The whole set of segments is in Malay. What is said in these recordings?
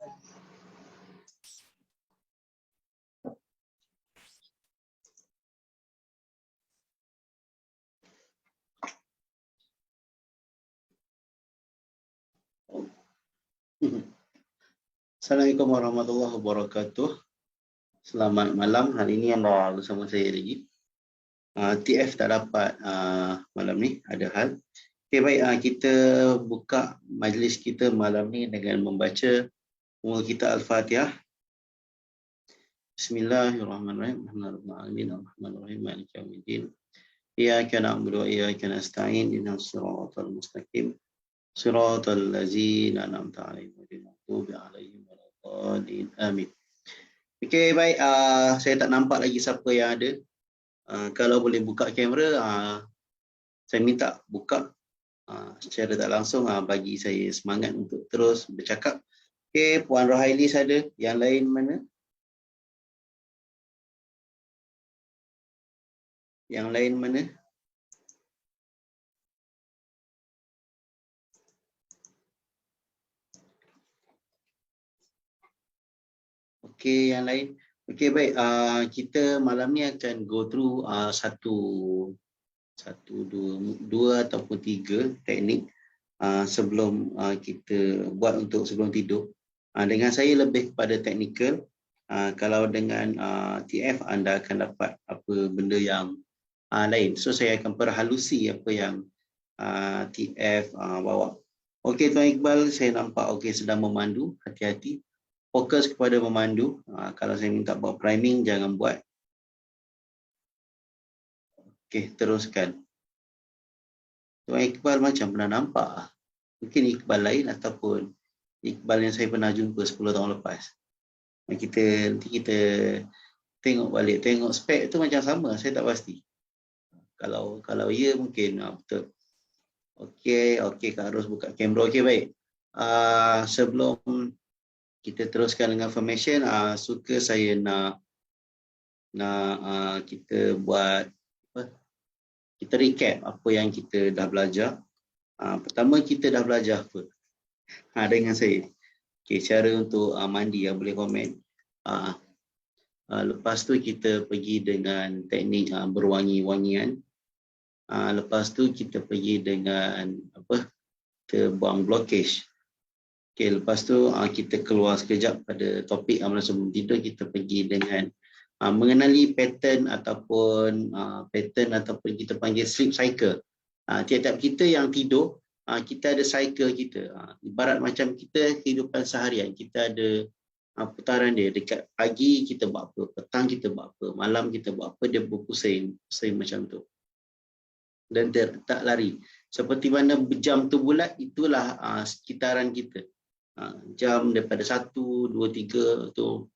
Assalamualaikum warahmatullahi wabarakatuh. Selamat malam. Hari ini anda bersama saya lagi. TF tak dapat malam ni, ada hal. Okay, baik. Kita buka majlis kita malam ni dengan membaca umul kita Al-Fatihah. Bismillahirrahmanirrahim. Alhamdulillahirrahmanirrahim. Maliki yaumiddin. Iyyaka na'budu wa iyyaka nasta'in. Ihdinas siratal mustaqim. Siratal ladzina an'amta 'alaihim ghairil maghdubi 'alaihim waladdallin. Amin. Okey, baik. Saya tak nampak lagi siapa yang ada. Kalau boleh buka kamera, saya minta buka secara tak langsung, bagi saya semangat untuk terus bercakap. Okey, Puan Rohailis ada. Yang lain mana? Yang lain mana? Okey, yang lain. Okey, baik. Kita malam ni akan go through dua ataupun tiga teknik sebelum kita buat untuk sebelum tidur. Dengan saya lebih kepada teknikal. Kalau dengan TF anda akan dapat apa benda yang lain. So saya akan perhalusi apa yang TF bawa. Okey, Tuan Iqbal, saya nampak okey sedang memandu. Hati-hati. Fokus kepada memandu. Kalau saya minta buat priming, jangan buat. Okey, teruskan. Tuan Iqbal macam pernah nampak. Mungkin Iqbal lain ataupun Iqbal yang saya pernah jumpa 10 tahun lepas. Nanti kita tengok balik. Tengok spek tu macam sama, saya tak pasti. Kalau ya mungkin betul. Okey, Kak Ros buka kamera. Okey, baik. Sebelum kita teruskan dengan formation, suka saya nak kita buat kita recap apa yang kita dah belajar. Pertama, kita dah belajar apa? Dengan saya. Okey, cara untuk mandi, boleh komen. Lepas tu kita pergi dengan teknik berwangi-wangian. Lepas tu kita pergi dengan kita buang blockage. Okey, lepas tu kita keluar sekejap pada topik amalan sebelum tidur. Kita pergi dengan mengenali pattern ataupun kita panggil sleep cycle. Tiap-tiap kita yang tidur, kita ada cycle kita. Ibarat macam kita kehidupan seharian, kita ada putaran dia. Dekat pagi kita buat apa, petang kita buat apa, malam kita buat apa, dia berpusing macam tu. Dan tak lari. Seperti mana jam tu bulat, itulah sekitaran kita. Jam daripada 1, 2, 3 tu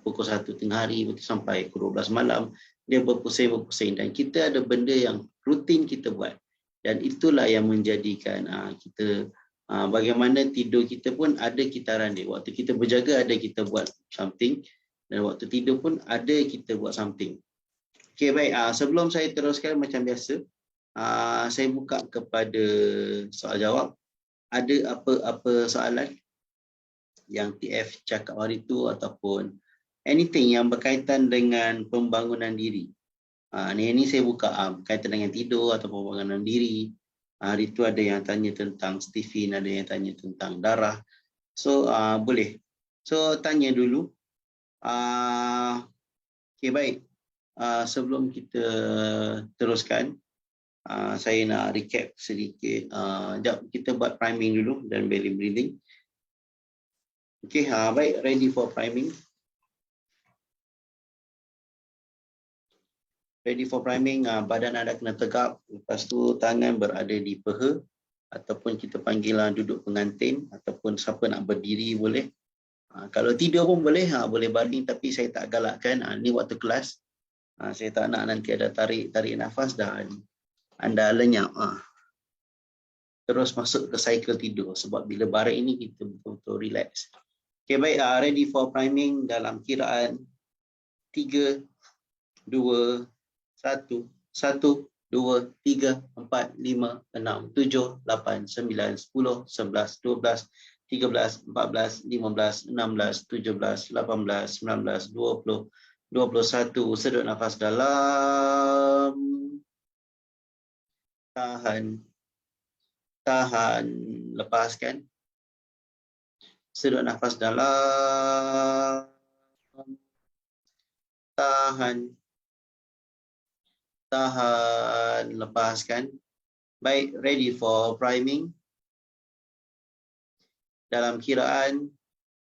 pukul 1 tengah hari sampai pukul 12 malam, dia berpusing dan kita ada benda yang rutin kita buat, dan itulah yang menjadikan kita bagaimana tidur kita pun ada kitaran dia. Waktu kita berjaga ada kita buat something, dan waktu tidur pun ada kita buat something. Okey, baik. Sebelum saya teruskan macam biasa, saya buka kepada soal jawab. Ada apa-apa soalan yang TF cakap hari tu ataupun anything yang berkaitan dengan pembangunan diri? Ini saya buka berkaitan dengan tidur atau pembangunan diri. Hari tu ada yang tanya tentang Stephen, ada yang tanya tentang darah. So boleh. So tanya dulu. Okey, baik. Sebelum kita teruskan, saya nak recap sedikit. Sekejap, kita buat priming dulu dan belly breathing. Okey, baik, ready for priming. Ready for priming, badan anda kena tegak. Lepas tu tangan berada di peha, ataupun kita panggil duduk pengantin, ataupun siapa nak berdiri boleh. Kalau tidur pun boleh, boleh baring, tapi saya tak galakkan. Ni waktu kelas. Saya tak nak nanti ada tarik nafas dah anda lenyap. Terus masuk ke cycle tidur. Sebab bila baring ini kita betul-betul relax. Okay, baik. Ready for priming dalam kiraan 3, 2, 1, 1, 2, 3, 4, 5, 6, 7, 8, 9, 10, 11, 12, 13, 14, 15, 16, 17, 18, 19, 20, 21. Sedut nafas dalam. Tahan. Tahan. Lepaskan. Sedut nafas dalam. Tahan. Tahan. Lepaskan. Baik, ready for priming. Dalam kiraan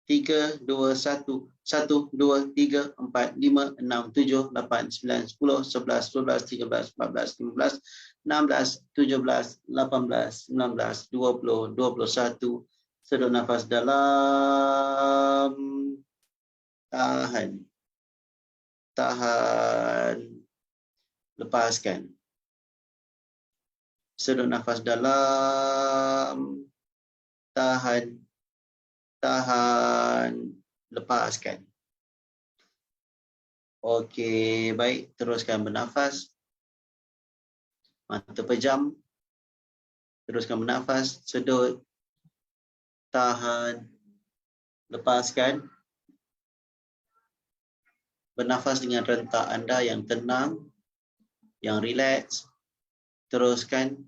3, 2, 1, 1, 2, 3, 4, 5, 6, 7, 8, 9, 10, 11, 12, 13, 14, 15, 16, 17, 18, 19, 20, 21. Sedut nafas dalam. Tahan. Tahan. Lepaskan. Sedut nafas dalam. Tahan. Tahan. Lepaskan. Okey, baik. Teruskan bernafas. Mata pejam. Teruskan bernafas. Sedut. Tahan. Lepaskan. Bernafas dengan rentak anda yang tenang, yang rileks. Teruskan.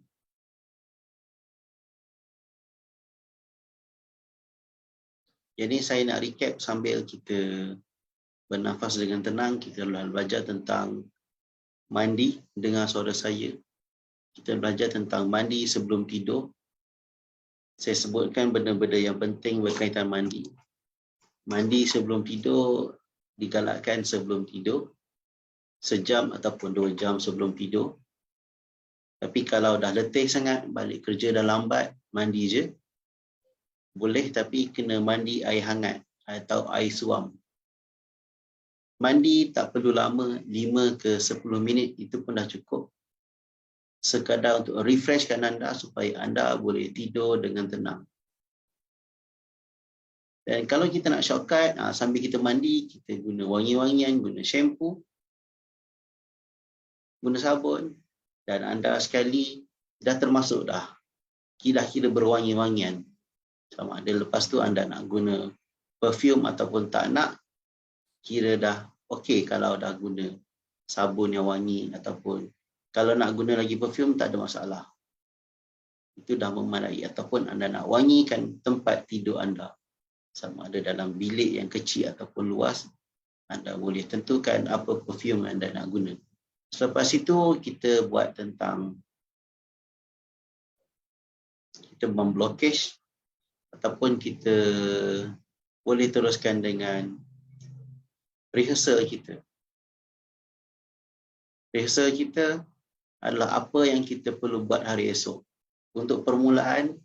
Jadi saya nak recap sambil kita bernafas dengan tenang. Kita belajar tentang mandi dengan suara saya. Kita belajar tentang mandi sebelum tidur. Saya sebutkan benda-benda yang penting berkaitan mandi. Mandi sebelum tidur digalakkan sebelum tidur. Sejam ataupun 2 jam sebelum tidur. Tapi kalau dah letih sangat, balik kerja dah lambat, mandi je. Boleh, tapi kena mandi air hangat atau air suam. Mandi tak perlu lama, 5 ke 10 minit itu pun dah cukup. Sekadar untuk refreshkan anda supaya anda boleh tidur dengan tenang. Dan kalau kita nak shortcut, sambil kita mandi, kita guna wangi-wangian, guna shampoo, guna sabun, dan anda sekali dah termasuk dah kira-kira berwangi-wangian. Sama ada lepas tu anda nak guna perfume ataupun tak nak, kira dah okey kalau dah guna sabun yang wangi, ataupun kalau nak guna lagi perfume tak ada masalah. Itu dah memadai. Ataupun anda nak wangikan tempat tidur anda, sama ada dalam bilik yang kecil ataupun luas, anda boleh tentukan apa perfume anda nak guna. Selepas itu kita buat tentang kita memblokage, ataupun kita boleh teruskan dengan rehearsal kita. Rehearsal kita adalah apa yang kita perlu buat hari esok. Untuk permulaan,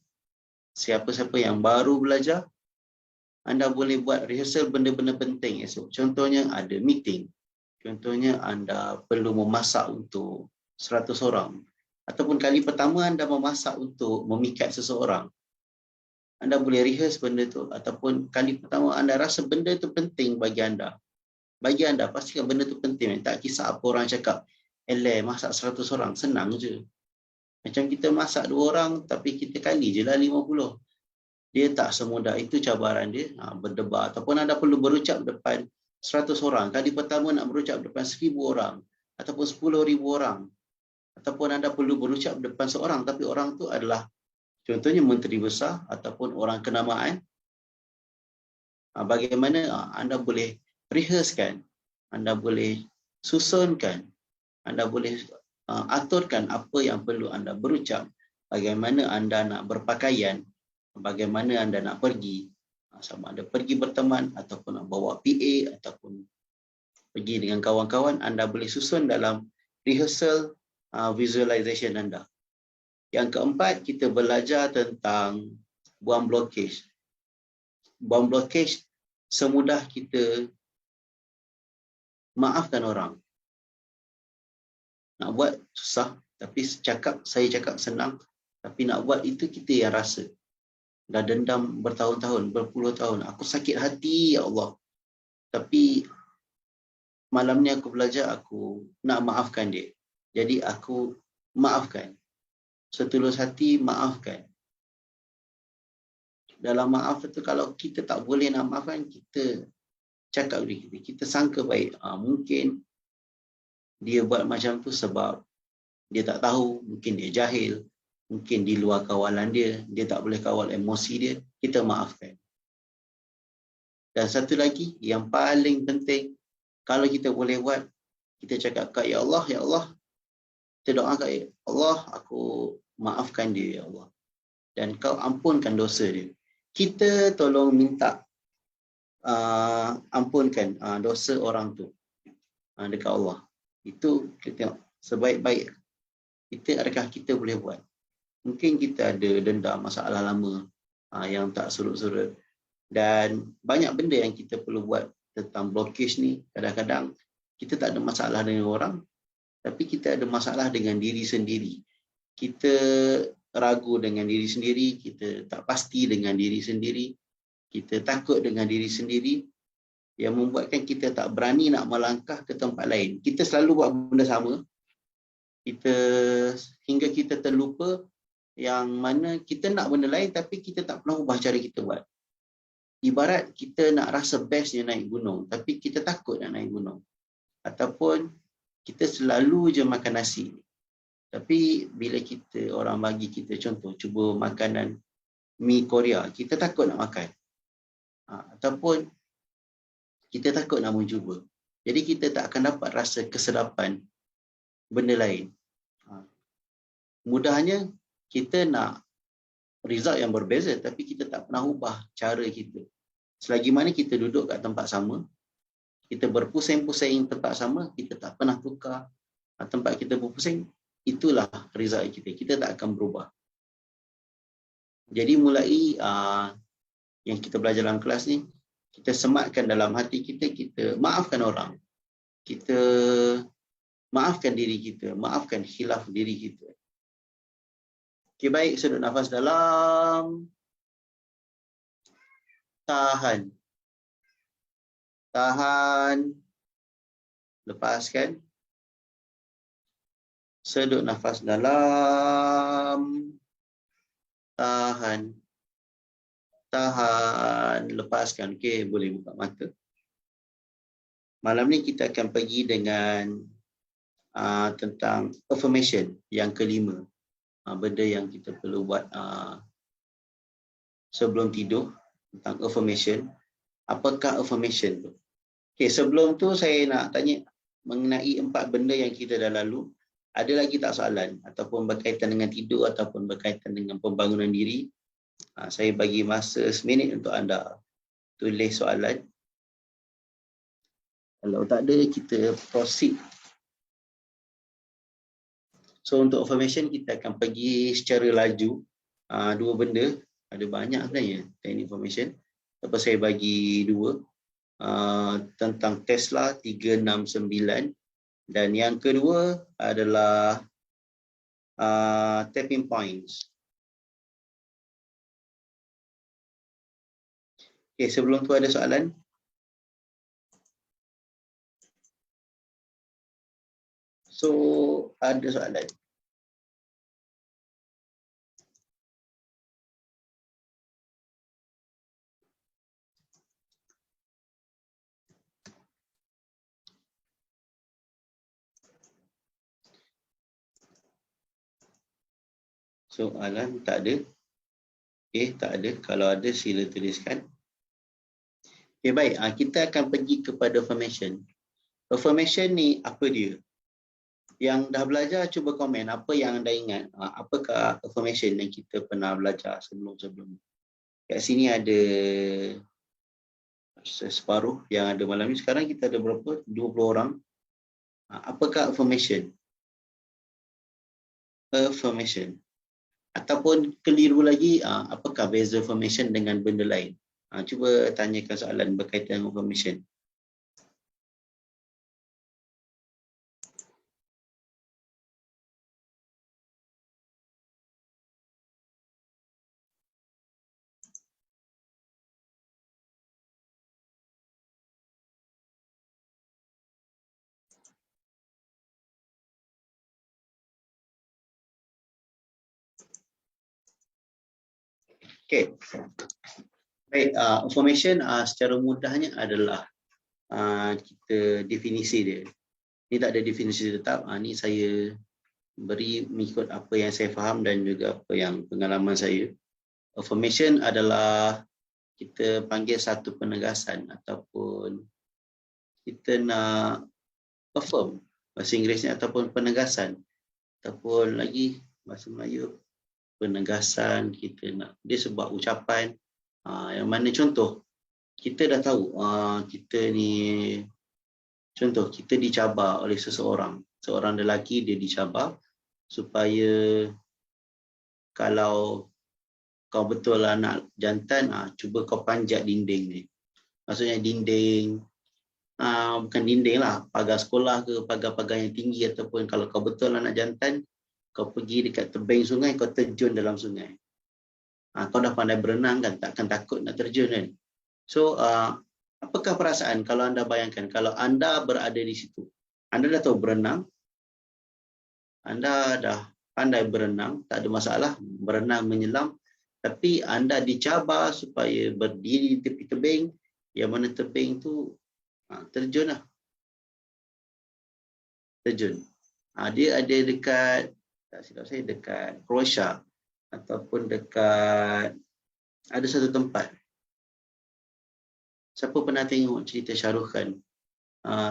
siapa-siapa yang baru belajar, anda boleh buat rehearsal benda-benda penting esok. Contohnya ada meeting. Contohnya anda perlu memasak untuk 100 orang. Ataupun kali pertama anda memasak untuk memikat seseorang. Anda boleh rehearse benda tu. Ataupun kali pertama anda rasa benda tu penting bagi anda. Bagi anda, pastikan benda tu penting. Tak kisah apa orang cakap, masak 100 orang, senang je. Macam kita masak 2 orang, tapi kita kali je lah 50. Dia tak semudah itu cabaran dia, berdebar. Ataupun anda perlu berucap depan 100 orang. Kali pertama nak berucap depan 1000 orang. Ataupun 10,000 orang. Ataupun anda perlu berucap depan seorang, tapi orang tu adalah contohnya menteri besar ataupun orang kenamaan. Bagaimana anda boleh rehearsekan, anda boleh susunkan, anda boleh aturkan apa yang perlu anda berucap, bagaimana anda nak berpakaian, bagaimana anda nak pergi, sama ada pergi berteman ataupun nak bawa PA ataupun pergi dengan kawan-kawan, anda boleh susun dalam rehearsal visualization anda. Yang keempat, kita belajar tentang buang blockage. Buang blockage semudah kita maafkan orang. Nak buat susah, tapi saya cakap senang, tapi nak buat itu kita yang rasa. Dah dendam bertahun-tahun, berpuluh tahun. Aku sakit hati, ya Allah. Tapi malam ni aku belajar, aku nak maafkan dia. Jadi aku maafkan. Setulus hati maafkan. Dalam maaf itu kalau kita tak boleh nak maafkan, kita cakap diri kita, kita sangka baik. Mungkin dia buat macam tu sebab dia tak tahu, mungkin dia jahil, mungkin di luar kawalan dia tak boleh kawal emosi dia, kita maafkan. Dan satu lagi yang paling penting, kalau kita boleh buat, kita cakap kat ya Allah, kita doa kat ya Allah, aku maafkan dia ya Allah. Dan kau ampunkan dosa dia. Kita tolong minta ampunkan dosa orang tu dekat Allah. Itu kita tengok sebaik-baik kita, adakah kita boleh buat. Mungkin kita ada dendam masalah lama yang tak surut-surut. Dan banyak benda yang kita perlu buat tentang blockage ni. Kadang-kadang kita tak ada masalah dengan orang, tapi kita ada masalah dengan diri sendiri. Kita ragu dengan diri sendiri, kita tak pasti dengan diri sendiri, kita takut dengan diri sendiri, yang membuatkan kita tak berani nak melangkah ke tempat lain. Kita selalu buat benda sama, hingga kita terlupa yang mana kita nak benda lain tapi kita tak pernah ubah cara kita buat. Ibarat kita nak rasa bestnya naik gunung, tapi kita takut nak naik gunung. Ataupun kita selalu je makan nasi. Tapi bila orang bagi kita contoh, cuba makanan mi Korea, kita takut nak makan. Ataupun kita takut nak mencuba. Jadi kita tak akan dapat rasa kesedapan benda lain. Mudahnya kita nak result yang berbeza, tapi kita tak pernah ubah cara kita. Selagi mana kita duduk kat tempat sama, kita berpusing-pusing tempat sama, kita tak pernah tukar tempat kita berpusing, itulah result kita. Kita tak akan berubah. Jadi mulai yang kita belajar dalam kelas ni, kita sematkan dalam hati kita, kita maafkan orang. Kita maafkan diri kita, maafkan khilaf diri kita. Okey, baik, sedut nafas dalam. Tahan. Tahan. Lepaskan. Sedut nafas dalam. Tahan. Tahan. Lepaskan. Okey, boleh buka mata. Malam ni kita akan pergi dengan tentang affirmation yang kelima. Benda yang kita perlu buat sebelum tidur, tentang affirmation. Apakah affirmation tu? Okay, sebelum tu saya nak tanya mengenai 4 benda yang kita dah lalu. Ada lagi tak soalan? Ataupun berkaitan dengan tidur, ataupun berkaitan dengan pembangunan diri? Saya bagi masa seminit untuk anda tulis soalan. Kalau tak ada, kita proceed. So untuk affirmation, kita akan pergi secara laju. 2 benda. Ada banyak sebenarnya teknik affirmation. Tapi saya bagi 2. Tentang Tesla 369. Dan yang kedua adalah tapping points. Okay, sebelum tu ada soalan? So, ada soalan. Soalan tak ada. Okay, tak ada. Kalau ada, sila tuliskan. Okay, baik. Kita akan pergi kepada affirmation. Affirmation ni apa dia? Yang dah belajar, cuba komen apa yang anda ingat. Apakah affirmation yang kita pernah belajar sebelum-sebelum. Kat sini ada separuh yang ada malam ni. Sekarang kita ada berapa? 20 orang. Apakah affirmation? Affirmation. Ataupun keliru lagi, apakah beza affirmation dengan benda lain? Cuba tanyakan soalan berkaitan dengan affirmation. Okay. Baik, affirmation secara mudahnya adalah kita definisi dia. Ini tak ada definisi tetap. Ini saya beri mengikut apa yang saya faham dan juga apa yang pengalaman saya. Affirmation adalah kita panggil satu penegasan ataupun kita nak affirm bahasa Inggerisnya ataupun penegasan ataupun lagi bahasa Melayu penegasan kita nak dia sebuah ucapan yang mana contoh kita dah tahu kita ni contoh kita dicabar oleh seorang lelaki dia dicabar supaya kalau kau betul anak jantan cuba kau panjat dinding ni. Maksudnya dinding bukan dinding lah, pagar sekolah ke pagar-pagar yang tinggi ataupun kalau kau betul anak jantan kau pergi dekat tebing sungai kau terjun dalam sungai. Kau dah pandai berenang kan, takkan takut nak terjun kan. So apakah perasaan kalau anda bayangkan kalau anda berada di situ, anda dah tahu berenang, anda dah pandai berenang, tak ada masalah berenang menyelam, tapi anda dicabar supaya berdiri di tepi tebing yang mana tebing tu terjun lah. Terjun. Dia ada dekat, tak silap saya, dekat Croatia ataupun dekat ada satu tempat. Siapa pernah tengok cerita Shah Rukh Khan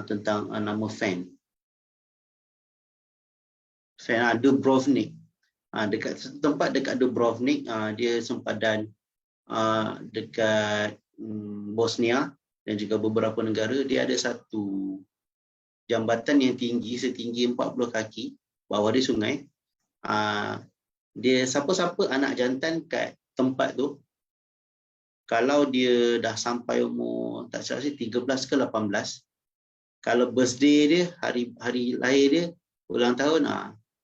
tentang nama Fan? Fan Dubrovnik. Dekat satu tempat dekat Dubrovnik, dia sempadan dekat Bosnia dan juga beberapa negara, dia ada satu jambatan yang tinggi setinggi 40 kaki, bawah dia sungai. Dia siapa-siapa anak jantan kat tempat tu, kalau dia dah sampai umur tak silap saya 13 ke 18, kalau birthday dia, hari lahir dia, ulang tahun,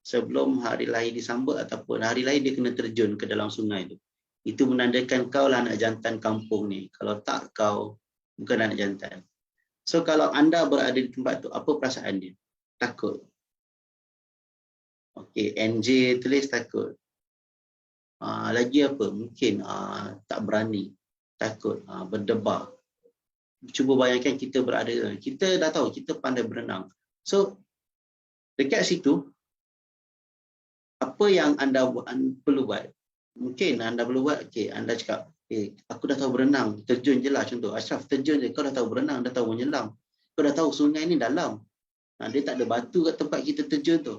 sebelum hari lahir disambut ataupun hari lahir dia kena terjun ke dalam sungai tu. Itu menandakan kau lah anak jantan kampung ni. Kalau tak, kau bukan anak jantan. So kalau anda berada di tempat tu, apa perasaan dia? Takut. Okey, NJ tulis takut. Lagi apa? Mungkin tak berani, takut, berdebar. Cuba bayangkan kita berada, kita dah tahu kita pandai berenang. So dekat situ, apa yang anda perlu buat? Mungkin anda perlu buat, okay, anda cakap, aku dah tahu berenang, terjun je lah. Contoh, Ashraf, terjun je, kau dah tahu berenang, dah tahu menyelam. Kau dah tahu sungai ni dalam. Dia tak ada batu kat tempat kita terjun tu.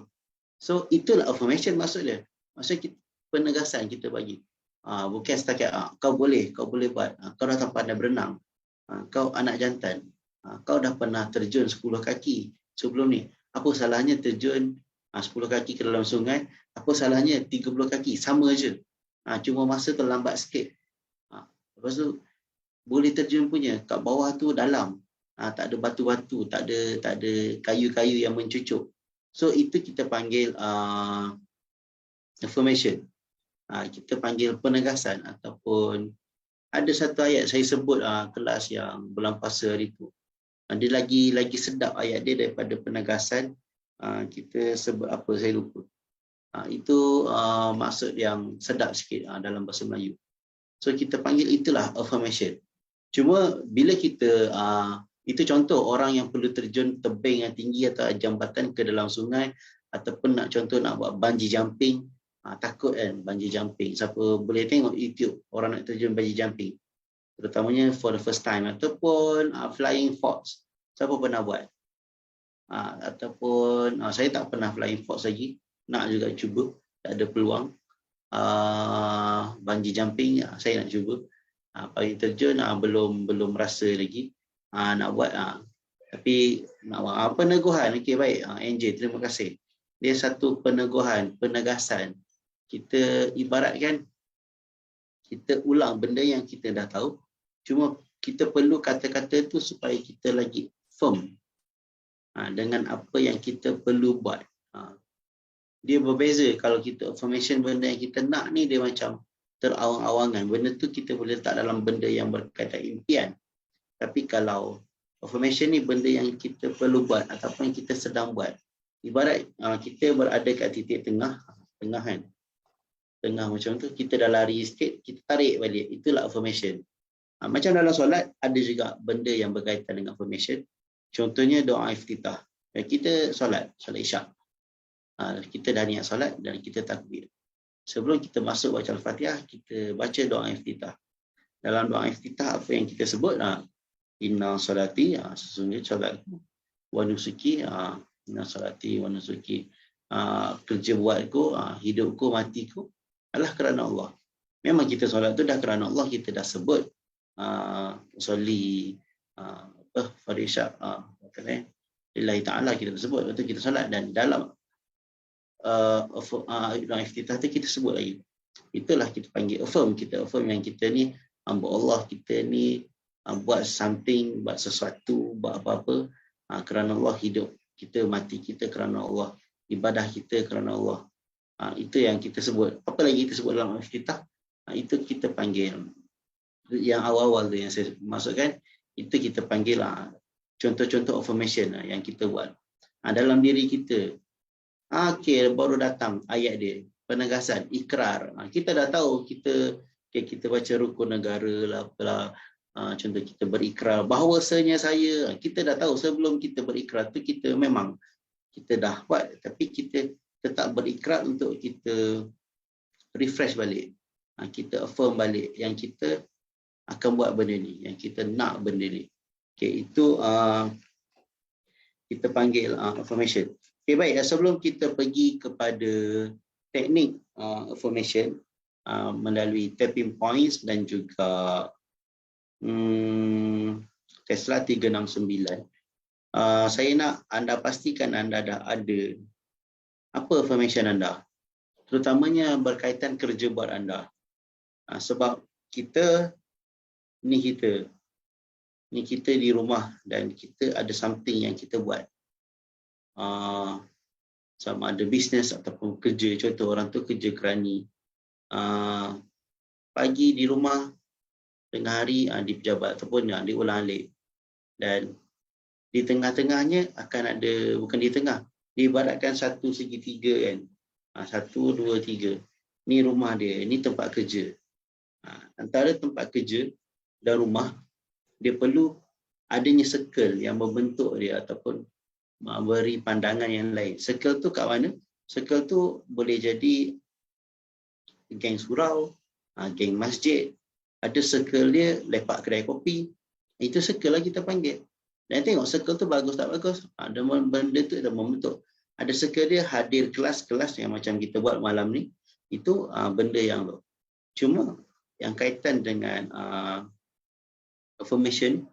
So itulah affirmation maksud dia. Maksud kita, penegasan kita bagi. Bukan setakat kau boleh buat. Kau dah tahu pandai berenang. Kau anak jantan. Kau dah pernah terjun 10 kaki sebelum ni. Apa salahnya terjun 10 kaki ke dalam sungai? Apa salahnya 30 kaki? Sama je. Cuma masa terlambat sikit. Lepas tu boleh terjun punya kat bawah tu dalam. Tak ada batu-batu, tak ada kayu-kayu yang mencucuk. So itu kita panggil affirmation. Kita panggil penegasan ataupun ada satu ayat saya sebut kelas yang bulan puasa hari tu. Dia lagi sedap ayat dia daripada penegasan. Kita sebut apa saya lupa. Itu maksud yang sedap sikit dalam bahasa Melayu. So kita panggil itulah affirmation. Cuma bila kita itu contoh orang yang perlu terjun tebing yang tinggi atau jambatan ke dalam sungai ataupun nak buat bungee jumping, takut kan bungee jumping. Siapa boleh tengok YouTube orang nak terjun bungee jumping, terutamanya for the first time, ataupun flying fox. Siapa pernah buat? Ataupun saya tak pernah flying fox lagi, nak juga cuba, tak ada peluang. Bungee jumping saya nak cuba. Paling terjun belum rasa lagi. Nak buat tapi nak buat peneguhan. Okey, baik NJ, terima kasih. Dia satu peneguhan, penegasan. Kita ibaratkan kita ulang benda yang kita dah tahu, cuma kita perlu kata-kata tu supaya kita lagi firm dengan apa yang kita perlu buat. Dia berbeza kalau kita affirmation benda yang kita nak ni dia macam terawang-awangan. Benda tu kita boleh letak dalam benda yang berkaitan impian. Tapi kalau affirmation ni benda yang kita perlu buat ataupun yang kita sedang buat. Ibarat kita berada kat titik tengah kan. tengah macam tu, kita dah lari sikit, kita tarik balik. Itulah affirmation. Macam dalam solat, ada juga benda yang berkaitan dengan affirmation. Contohnya doa iftitah. Kita solat isyak. Kita dah niat solat dan kita takbir. Sebelum kita masuk baca Al-Fatihah, kita baca doa iftitah. Dalam doa iftitah, apa yang kita sebut? Inna salati, sesungguhnya solatku. Wa nusuki, inna salati wa nusuki. Kerja buatku, hidupku, matiku adalah kerana Allah. Memang kita solat tu dah kerana Allah, kita dah sebut usolli farisyak lillahi ta'ala, kita sebut waktu kita solat. Dan dalam doa iftitah tu kita sebut lagi. Itulah kita panggil affirm. Kita affirm yang kita ni hamba Allah, kita ni buat something, buat sesuatu, buat apa-apa kerana Allah. Hidup kita, mati kita kerana Allah. Ibadah kita kerana Allah. Itu yang kita sebut. Apa lagi kita sebut dalam iftitah? Itu kita panggil. Yang awal-awal tu yang saya masukkan, itu kita panggil contoh-contoh affirmation yang kita buat. Dalam diri kita. Okey, baru datang ayat dia. Penegasan, ikrar. Kita dah tahu, kita baca rukun negara lah, apalah. Contoh kita berikrar bahawasanya saya, kita dah tahu sebelum kita berikrar tu kita memang kita dah buat, tapi kita tetap berikrar untuk kita refresh balik. Kita affirm balik yang kita akan buat benda ni, yang kita nak benda ni. Okay, itu kita panggil affirmation. Okay, baik. Sebelum kita pergi kepada teknik affirmation melalui tapping points dan juga Tesla 369, saya nak anda pastikan anda dah ada apa affirmation anda, terutamanya berkaitan kerja buat anda. Sebab kita di rumah dan kita ada something yang kita buat, sama ada bisnes ataupun kerja. Contoh orang tu kerja kerani, pagi di rumah, tengah hari di pejabat ataupun di ulang-alik, dan di tengah-tengahnya akan ada, bukan di tengah, diibaratkan satu segitiga kan, 1, 2, 3, ni rumah dia, ni tempat kerja. Antara tempat kerja dan rumah, dia perlu adanya circle yang membentuk dia ataupun beri pandangan yang lain. Circle tu kat mana? Circle tu boleh jadi geng surau, geng masjid, ada circle dia lepak kedai kopi, itu circle lah kita panggil. Dan tengok circle tu bagus tak bagus, ada benda tu dah membentuk. Ada circle dia hadir kelas-kelas yang macam kita buat malam ni, itu benda yang tu. Cuma yang kaitan dengan affirmation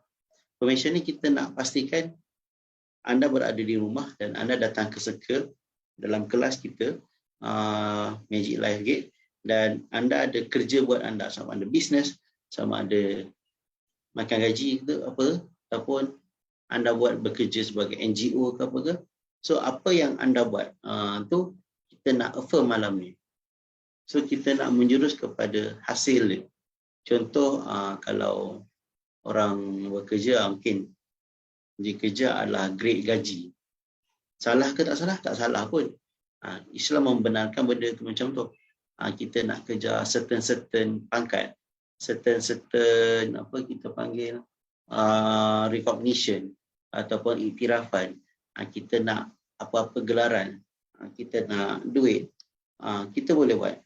ni kita nak pastikan anda berada di rumah dan anda datang ke circle dalam kelas kita, Magic Life Gate, dan anda ada kerja buat anda, sama ada bisnes, sama ada makan gaji ke apa, ataupun anda buat bekerja sebagai NGO ke apa ke. So apa yang anda buat tu kita nak affirm malam ni. So kita nak menjurus kepada hasil dia. Contoh kalau orang bekerja, mungkin kerja adalah grade gaji. Salah ke tak salah? Tak salah pun. Islam membenarkan benda tu macam tu. Kita nak kejar certain pangkat, certain apa kita panggil recognition ataupun iktirafan. Kita nak apa-apa gelaran, kita nak duit, kita boleh buat.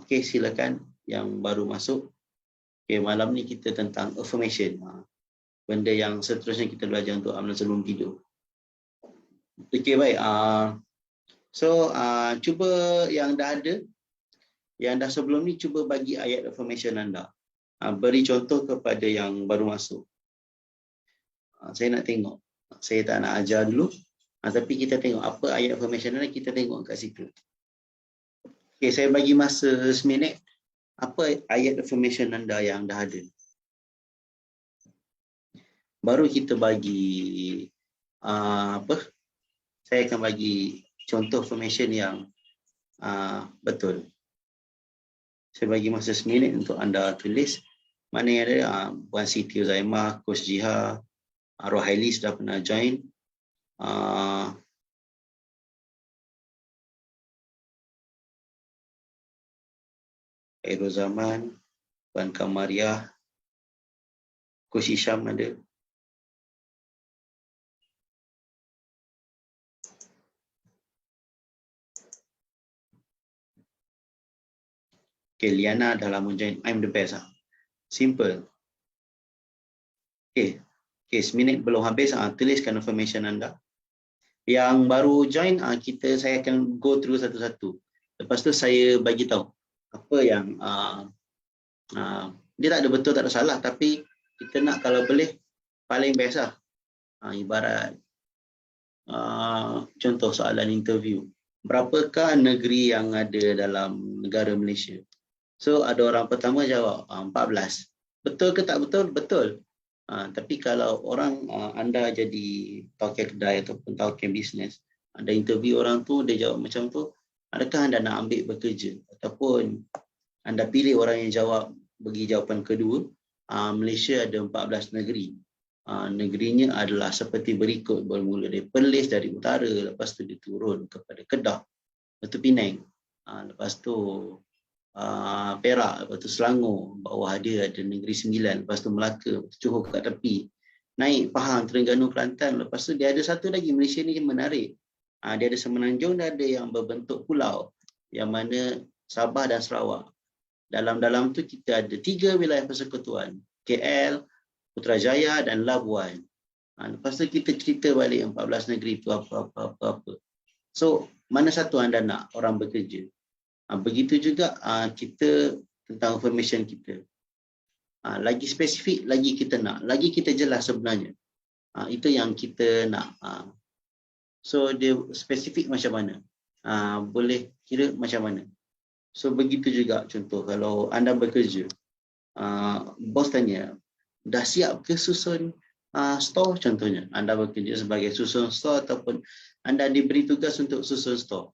Okey, silakan yang baru masuk. Okey, malam ni kita tentang affirmation. Benda yang seterusnya kita belajar untuk amalan sebelum tidur. Okey, baik. Cuba yang dah ada, yang dah sebelum ni, cuba bagi ayat affirmation anda. Beri contoh kepada yang baru masuk. Saya nak tengok. Saya tak nak ajar dulu. Tapi kita tengok apa ayat affirmation anda, kita tengok kat situ. Okay, saya bagi masa 1 minit. Apa ayat affirmation anda yang dah ada? Baru kita bagi saya akan bagi contoh affirmation yang betul. Saya bagi masa 1 minit untuk anda tulis. Mana yang ada? Puan Siti Uzaimah, Coach Jiha, Rohaili sudah pernah join. Khairul Zaman, Puan Kamariah, Coach Isham ada. Okay, Liana dah lama join. I'm the best. Simple. Okay. Okay, seminit belum habis. Tuliskan information anda. Yang baru join, saya akan go through satu-satu. Lepas tu saya bagi tahu apa yang dia tak ada betul, tak ada salah, tapi kita nak kalau boleh paling best lah. Ibarat contoh soalan interview. Berapakah negeri yang ada dalam negara Malaysia? So ada orang pertama jawab 14. Betul ke tak betul? Betul. Tapi kalau orang anda jadi tauke kedai ataupun tauke bisnes, ada interview orang tu, dia jawab macam tu, adakah anda nak ambil bekerja? Ataupun anda pilih orang yang jawab bagi jawapan kedua, Malaysia ada 14 negeri. Negerinya adalah seperti berikut, bermula dari Perlis, dari utara, lepas tu dia turun kepada Kedah, lepas tu Penang, lepas tu Perak, lepas tu Selangor, bawah dia ada Negeri Sembilan, lepas tu Melaka, lepas tu Johor kat tepi, naik Pahang, Terengganu, Kelantan, lepas tu dia ada satu lagi. Malaysia ni menarik, dia ada Semenanjung dan ada yang berbentuk pulau, yang mana Sabah dan Sarawak. Dalam tu kita ada 3 wilayah persekutuan, KL, Putrajaya dan Labuan. Lepas tu kita cerita balik 14 negeri tu apa. So mana satu anda nak orang bekerja? Begitu juga kita tentang information kita. Lagi spesifik, lagi kita nak. Lagi kita jelas sebenarnya. Itu yang kita nak. So dia spesifik macam mana? Boleh kira macam mana? So begitu juga contoh kalau anda bekerja. Bos tanya, dah siap ke susun store contohnya? Anda bekerja sebagai susun store ataupun anda diberi tugas untuk susun store.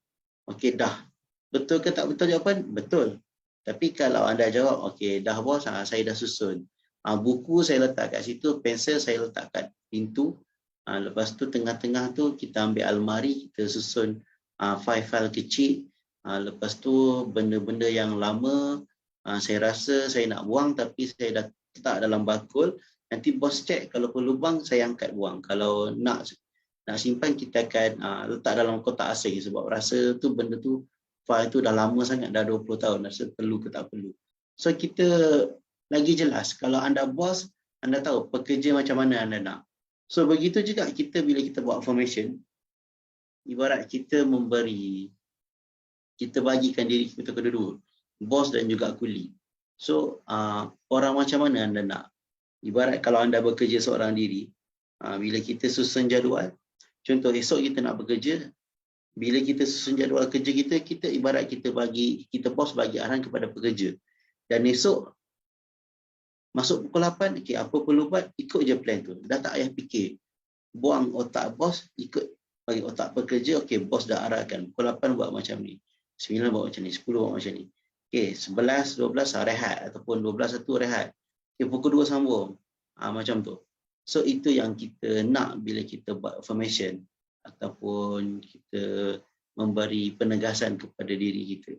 Okey, dah. Betul ke tak betul jawapan? Betul. Tapi kalau anda jawab, okey, dah bos, saya dah susun. Buku saya letak kat situ, pensel saya letak kat pintu. Lepas tu tengah-tengah tu kita ambil almari, kita susun file-file kecil. Lepas tu benda-benda yang lama, saya rasa saya nak buang tapi saya dah letak dalam bakul. Nanti bos cek, kalau perlu buang, saya angkat buang. Kalau nak simpan, kita akan letak dalam kotak asing sebab rasa tu benda tu, file tu dah lama sangat, dah 20 tahun, rasa perlu ke tak perlu. So kita lagi jelas, kalau anda bos, anda tahu pekerja macam mana anda nak. So begitu juga kita bila kita buat formation, ibarat kita kita bagikan diri kita kedua-dua, bos dan juga kuli. So orang macam mana anda nak? Ibarat kalau anda bekerja seorang diri, bila kita susun jadual, contoh esok kita nak bekerja, bila kita susun jadual kerja kita ibarat kita bos bagi arahan kepada pekerja. Dan esok masuk pukul 8, okay, apa perlu buat, ikut je plan tu. Dah tak payah fikir. Buang otak bos, ikut bagi otak pekerja, okay, bos dah arahkan. Pukul 8 buat macam ni. 9 buat macam ni, 10 buat macam ni. Okay, 11, 12 rehat ataupun 12, 1 rehat. Okay, pukul 2 sambung. Macam tu. So itu yang kita nak bila kita buat formation ataupun kita memberi penegasan kepada diri kita.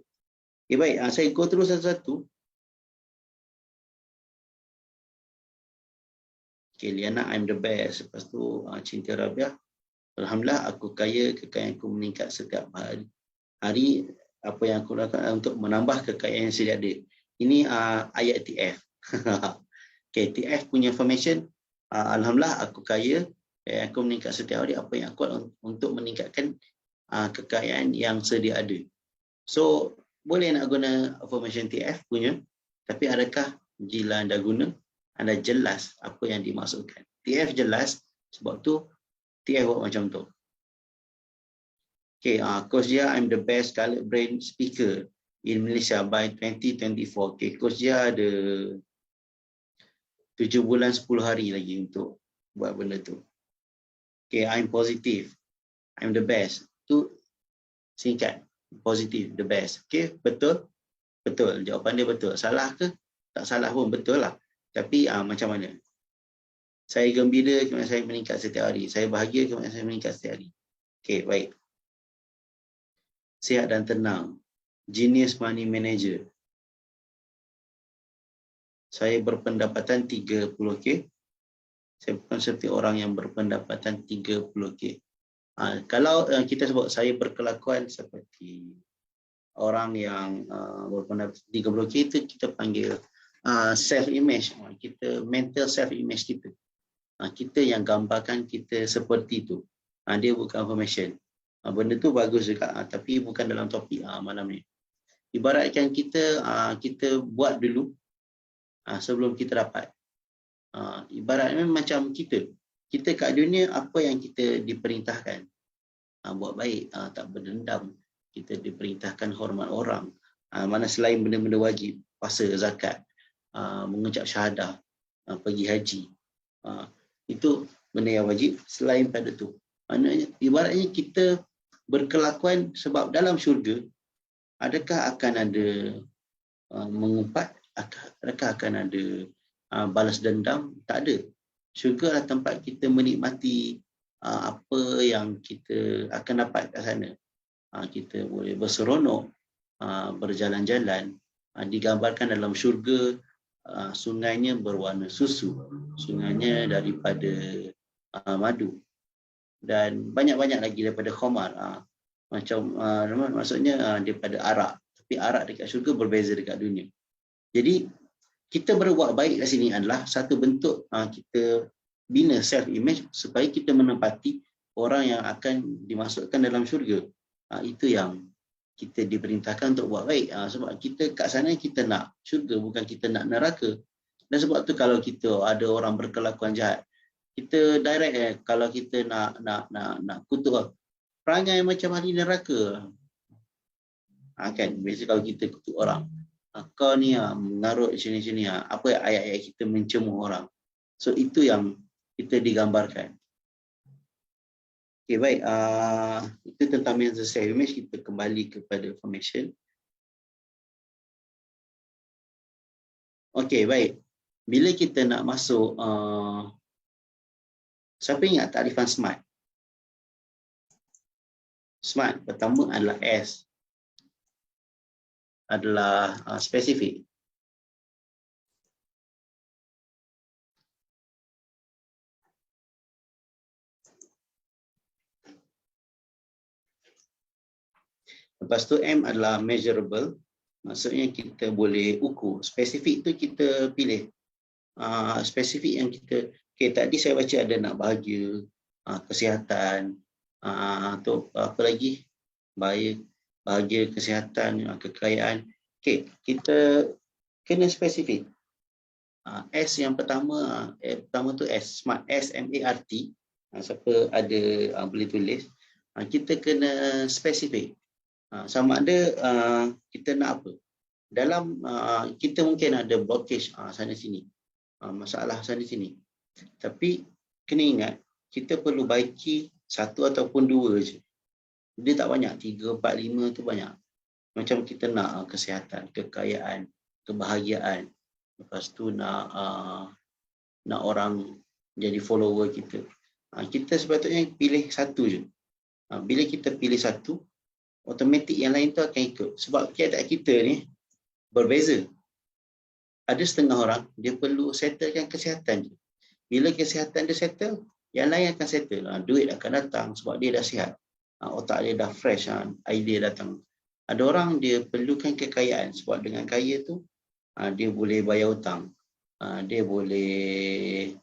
Okay, baik, saya go terus satu-satu. Okay, Liana, I'm the best. Lepas tu Cinta Rabiah, alhamdulillah aku kaya, kekayaan aku meningkat setiap hari. Apa yang aku lakukan untuk menambah kekayaan yang sedia ada. Ini ayat TF. Okay, TF punya information, alhamdulillah aku kaya, aku meningkat setiap hari. Apa yang aku lakukan untuk meningkatkan kekayaan yang sedia ada. So boleh nak guna information TF punya, tapi adakah bila anda guna, anda jelas apa yang dimaksudkan. TF jelas, sebab tu TF buat macam tu. Okay, Coach Jia, I'm the best colored brain speaker in Malaysia by 2024. Okay, Coach Jia ada 7 bulan 10 hari lagi untuk buat benda tu. Okay, I'm positive. I'm the best. Tu singkat. Positive, the best. Okay, betul? Betul. Jawapan dia betul. Salah ke? Tak salah pun, betul lah. Tapi macam mana? Saya gembira kerana saya meningkat setiap hari. Saya bahagia kerana saya meningkat setiap hari. Okay, baik. Sihat dan tenang. Genius money manager. Saya berpendapatan 30K. Saya bukan seperti orang yang berpendapatan 30K. Kalau kita sebut saya berkelakuan seperti orang yang berpendapatan 30K, itu kita panggil self image. Kita mental self image kita. Kita yang gambarkan kita seperti itu. Dia bukan affirmation. Benda tu bagus juga, tapi bukan dalam topik malam ni. Ibaratkan kita buat dulu sebelum kita dapat. Ibaratnya macam kita kat dunia, apa yang kita diperintahkan, buat baik, tak berdendam, kita diperintahkan hormat orang, mana selain benda-benda wajib, puasa, zakat, mengucap syahadah, pergi haji, itu benda yang wajib. Selain pada tu, maknanya ibaratnya kita berkelakuan, sebab dalam syurga adakah akan ada mengumpat, adakah akan ada balas dendam? Tak ada. Syurga adalah tempat kita menikmati apa yang kita akan dapat kat sana. Kita boleh berseronok, berjalan-jalan. Digambarkan dalam syurga, sungainya berwarna susu, sungainya daripada madu, dan banyak-banyak lagi daripada khamar, maksudnya daripada arak. Tapi arak dekat syurga berbeza dekat dunia. Jadi kita berbuat baik kat sini adalah satu bentuk kita bina self image supaya kita menempati orang yang akan dimasukkan dalam syurga. Itu yang kita diperintahkan untuk buat baik. Sebab kita kat sana kita nak syurga, bukan kita nak neraka. Dan sebab tu kalau kita ada orang berkelakuan jahat, kita direct kalau kita nak kutuk, perangai macam ahli neraka. Kan biasa kalau kita kutuk orang, kau ni mengarut sini-sini, apa ayat-ayat kita mencemooh orang. So itu yang kita digambarkan. Okay, baik. Itu tentang mental self image. Kita kembali kepada formation. Okay, baik. Bila kita nak masuk, siapa ingat takrifan SMART? SMART pertama adalah S, adalah spesifik. Lepas tu M adalah measurable, maksudnya kita boleh ukur. Spesifik tu kita pilih. Spesifik yang kita, tadi saya baca ada nak bahagia, kesihatan, tu apa lagi? Bahagia, kesihatan, kekayaan. Kita kena spesifik. S yang pertama, pertama tu S, SMART, S-M-A-R-T. Siapa ada boleh tulis. Kita kena spesifik. Sama ada kita nak apa. Dalam kita mungkin ada blockage sana sini, masalah sana sini. Tapi kena ingat, kita perlu baiki satu ataupun dua je. Dia tak banyak, 3, 4, 5 tu banyak. Macam kita nak kesihatan, kekayaan, kebahagiaan. Lepas tu nak orang jadi follower kita. Kita sepatutnya pilih satu je. Bila kita pilih satu, automatik yang lain tu akan ikut. Sebab keadaan kita ni berbeza. Ada setengah orang, dia perlu settlekan kesihatan je. Bila kesihatan dia settle, yang lain akan settle. Duit akan datang sebab dia dah sihat. Otak dia dah fresh, idea datang. Ada orang dia perlukan kekayaan sebab dengan kaya tu, dia boleh bayar hutang. Dia boleh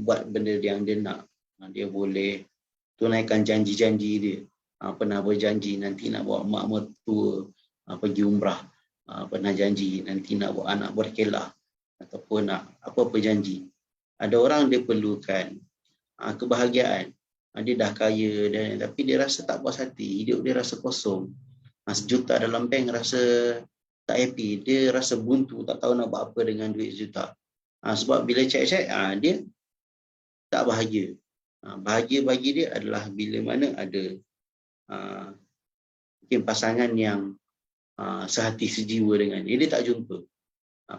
buat benda yang dia nak. Dia boleh tunaikan janji-janji dia. Pernah berjanji nanti nak bawa mak mertua pergi umrah. Pernah janji nanti nak bawa anak berkelah. Ataupun nak apa-apa janji. Ada orang dia perlukan kebahagiaan. Dia dah kaya, tapi dia rasa tak puas hati. Hidup dia rasa kosong. Sejuta dalam bank rasa tak happy. Dia rasa buntu, tak tahu nak buat apa dengan duit sejuta. Sebab bila cek-cek, dia tak bahagia. Bahagia bagi dia adalah bila mana ada mungkin pasangan yang sehati sejiwa dengan dia. Dia tak jumpa.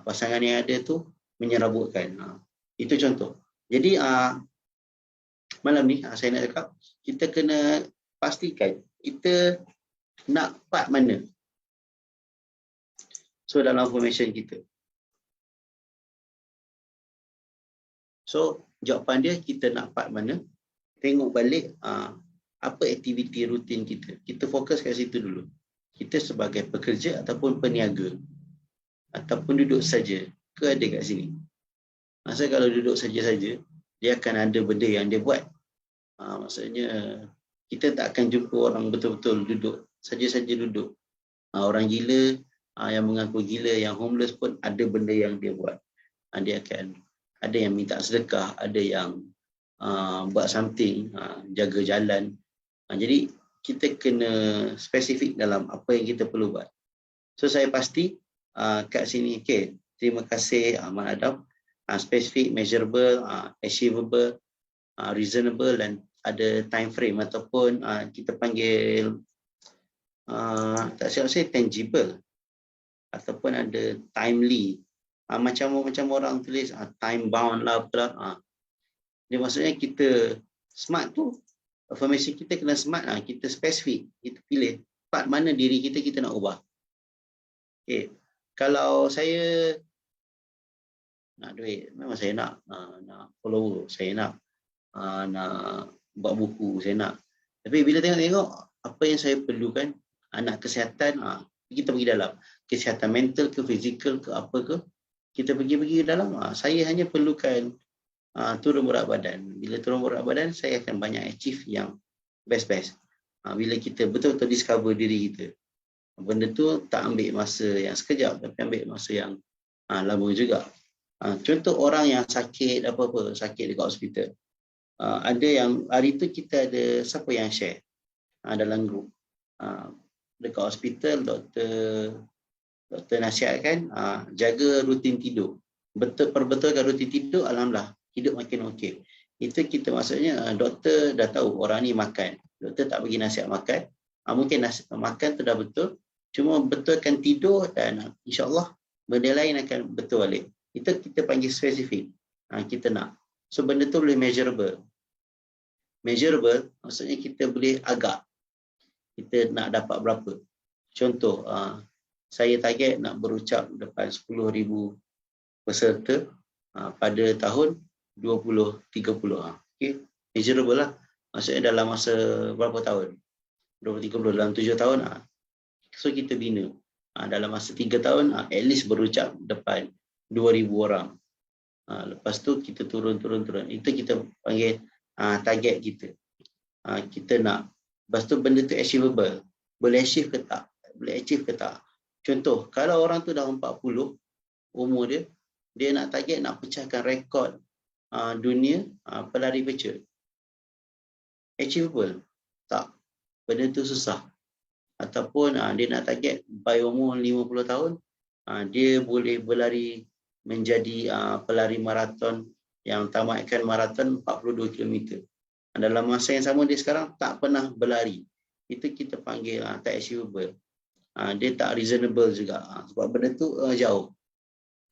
Pasangan yang ada tu menyerabutkan. Itu contoh. Jadi malam ni saya nak cakap, kita kena pastikan kita nak part mana. So dalam formation kita, So jawapan dia, kita nak part mana, tengok balik apa aktiviti rutin kita. Kita fokus kat situ dulu. Kita sebagai pekerja ataupun peniaga ataupun duduk saja ke ada kat sini. Masa kalau duduk saja-saja, dia akan ada benda yang dia buat. Maksudnya kita tak akan jumpa orang betul-betul duduk saja-saja duduk. Orang gila, yang mengaku gila, yang homeless pun ada benda yang dia buat. Dia akan ada yang minta sedekah, ada yang buat something, jaga jalan. Jadi kita kena spesifik dalam apa yang kita perlu buat. So saya pasti kat sini, okay, terima kasih Ahmad Adam, spesifik, measurable, achievable, reasonable, dan ada time frame ataupun kita panggil tak silap saya tangible ataupun ada timely. Macam orang tulis time bound lah, betul. Dia maksudnya kita smart tu, affirmation kita kena smart, kita spesifik, kita pilih part mana diri kita nak ubah. Okay. Kalau saya nak duit, memang saya nak follower, saya nak buat buku, saya nak. Tapi bila tengok apa yang saya perlukan, nak kesihatan, kita pergi dalam. Kesihatan mental ke, fizikal ke, apa ke, kita pergi dalam. Saya hanya perlukan turun berat badan. Bila turun berat badan, saya akan banyak achieve yang best. Bila kita betul-betul discover diri kita. Benda tu tak ambil masa yang sekejap, tapi ambil masa yang lama juga. Contoh orang yang sakit apa-apa, sakit dekat hospital. Ada yang hari tu kita ada siapa yang share dalam grup. Dekat hospital, doktor nasihatkan jaga rutin tidur. Perbetulkan rutin tidur, alhamdulillah hidup makin okey. Itu kita maksudnya doktor dah tahu orang ni makan. Doktor tak bagi nasihat makan. Mungkin nasihat makan tu dah betul. Cuma betulkan tidur dan insya-Allah benda lain akan betul balik. Itu kita panggil spesifik. Kita nak. So benda tu boleh measurable. Measurable maksudnya kita boleh agak. Kita nak dapat berapa. Contoh, saya target nak berucap depan 10,000 peserta pada tahun 2030. Okay? Measurable lah. Maksudnya dalam masa berapa tahun? 2030, dalam 7 tahun. So kita bina. Dalam masa 3 tahun, at least berucap depan 2,000 orang. Lepas tu kita turun. Itu kita panggil target kita. Kita nak. Lepas tu benda tu achievable. Boleh achieve ke tak? Boleh achieve ke tak? Contoh, kalau orang tu dah 40 umur dia nak target nak pecahkan rekod dunia pelari pecut. Achievable? Tak. Benda tu susah. Ataupun dia nak target by umur 50 tahun, dia boleh berlari menjadi pelari maraton yang tamatkan maraton 42 km. Dalam masa yang sama dia sekarang tak pernah berlari. Itu kita panggil tak achievable. Dia tak reasonable juga. Sebab benda tu jauh.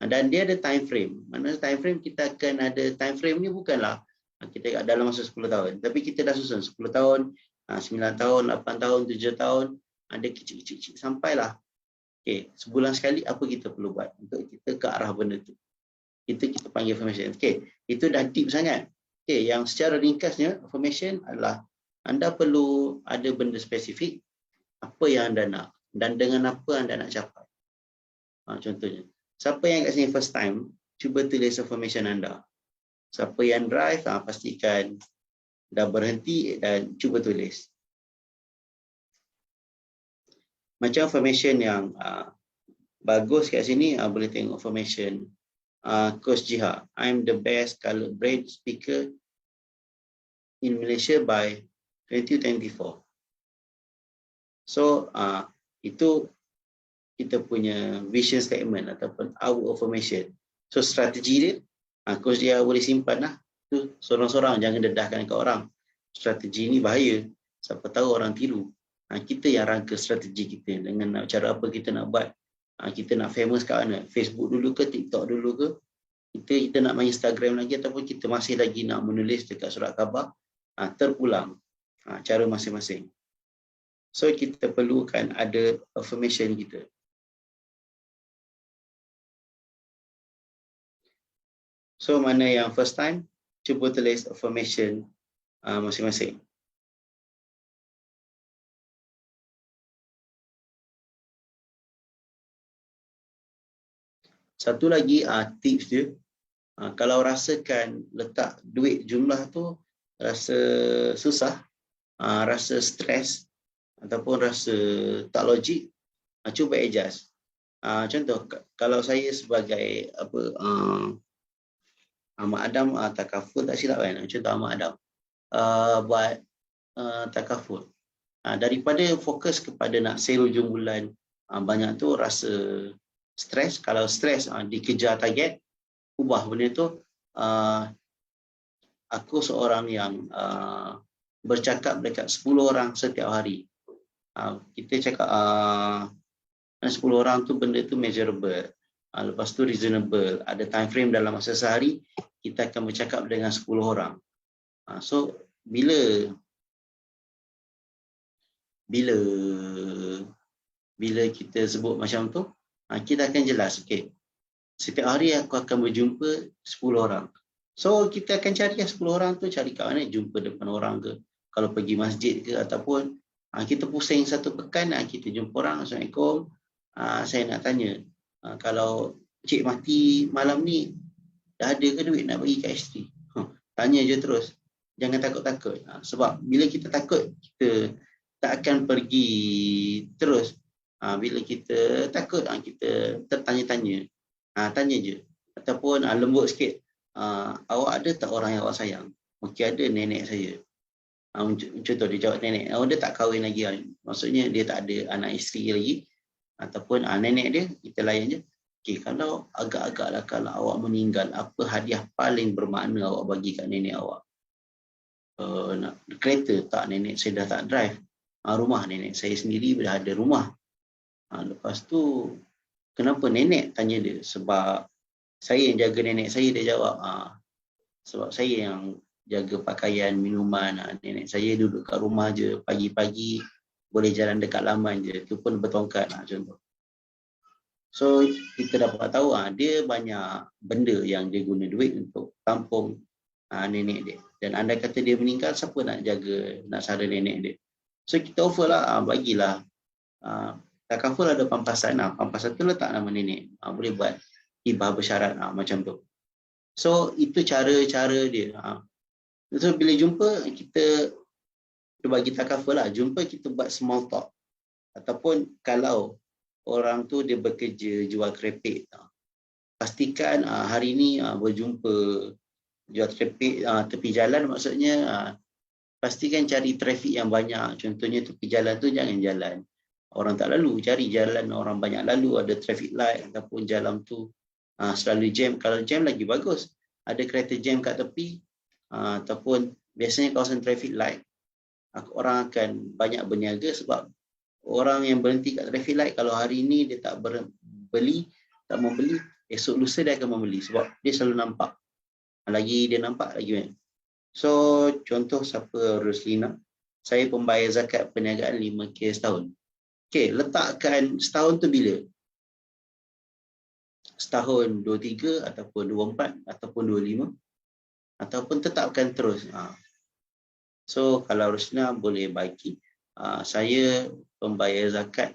Dan dia ada time frame. Mana time frame kita akan ada time frame ni bukanlah kita dalam masa 10 tahun. Tapi kita dah susun 10 tahun, 9 tahun, 8 tahun, 7 tahun. Ada kecil-kecil sampailah. Okay, sebulan sekali apa kita perlu buat untuk kita ke arah benda tu. Itu kita panggil affirmation. Okay, itu dah deep sangat. Okay, yang secara ringkasnya affirmation adalah anda perlu ada benda spesifik apa yang anda nak dan dengan apa anda nak capai. Contohnya, siapa yang kat sini first time, cuba tulis affirmation anda. Siapa yang drive, pastikan dah berhenti dan cuba tulis. Macam affirmation yang bagus kat sini, boleh tengok affirmation Coach Jiha. I'm the best coloured braid speaker in Malaysia by 2024. So, itu kita punya vision statement ataupun our affirmation. So, strategi dia, Coach Jiha boleh simpan lah. Tu sorang-sorang, jangan dedahkan ke orang. Strategi ni bahaya. Siapa tahu orang tiru. Kita yang rangka strategi kita dengan cara apa kita nak buat. Kita nak famous kat mana? Facebook dulu ke? TikTok dulu ke? Kita nak main Instagram lagi ataupun kita masih lagi nak menulis dekat surat khabar? Terpulang. Cara masing-masing. So, kita perlukan ada affirmation kita. So mana yang first time, cuba tulis affirmation masing-masing. Satu lagi tips dia, kalau rasakan letak duit jumlah tu rasa susah, rasa stres ataupun rasa tak logik, cuba adjust. Contoh, kalau saya sebagai Ahmad Adam takaful, tak silap kan, contoh Ahmad Adam buat takaful, daripada fokus kepada nak sale hujung bulan, banyak tu rasa stres. Kalau stres dikejar target, ubah benda tu. Aku seorang yang bercakap dekat 10 orang setiap hari. Kita cakap 10 orang tu benda tu measurable. Lepas tu reasonable. Ada time frame dalam masa sehari, kita akan bercakap dengan 10 orang. So, bila kita sebut macam tu, kita akan jelas, okay, setiap hari aku akan berjumpa 10 orang. So, kita akan cari 10 orang tu, cari kat mana, jumpa depan orang ke, kalau pergi masjid ke, ataupun kita pusing satu pekan, kita jumpa orang, Assalamualaikum, saya nak tanya, kalau cik mati malam ni, dah ada ke duit nak bagi kat isteri? Tanya je terus, jangan takut-takut. Sebab bila kita takut, kita tak akan pergi terus. Bila kita takut, kita tertanya-tanya. Tanya je. Ataupun lembut sikit, awak ada tak orang yang awak sayang? Mungkin ada nenek saya. Contoh dia jawab nenek, dia tak kahwin lagi. Maksudnya dia tak ada anak isteri lagi. Ataupun nenek dia, kita layan je. Okay, kalau agak-agaklah kalau awak meninggal, apa hadiah paling bermakna awak bagi kat nenek awak? Nak kereta? Tak, nenek saya dah tak drive. Rumah nenek saya sendiri dah ada rumah. Lepas tu, kenapa nenek tanya dia? Sebab saya yang jaga nenek saya, dia jawab. Sebab saya yang jaga pakaian, minuman. Nenek saya duduk kat rumah je, pagi-pagi boleh jalan dekat laman je. Itu pun bertongkat contoh. So, kita dapat tahu dia banyak benda yang dia guna duit untuk tampung nenek dia. Dan andai kata dia meninggal, siapa nak jaga, nak sara nenek dia? So, kita offer lah, bagilah. Takaful ada pampasan. Pampasan tu letak nama nenek. Boleh buat hibah bersyarat macam tu. So, itu cara-cara dia. So, bila jumpa, kita bagi takaful lah. Jumpa, kita buat small talk. Ataupun kalau orang tu dia bekerja jual kerepek, pastikan hari ni berjumpa jual kerepek tepi jalan, maksudnya pastikan cari trafik yang banyak. Contohnya tepi jalan tu jangan jalan orang tak lalu, cari jalan orang banyak lalu, ada traffic light, ataupun jalan tu selalu jam. Kalau jam lagi bagus, ada kereta jam kat tepi, ataupun biasanya kawasan traffic light, orang akan banyak berniaga. Sebab orang yang berhenti kat traffic light, kalau hari ni dia tak membeli, esok lusa dia akan membeli. Sebab dia selalu nampak. Lagi dia nampak, lagi banyak. So, contoh siapa Roslina, saya pembayar zakat perniagaan 5K setahun. Okay, letakkan setahun tu bila? Setahun 23 ataupun 24 ataupun 25, ataupun tetapkan terus. So, kalau Roslina boleh bagi, saya pembayar zakat,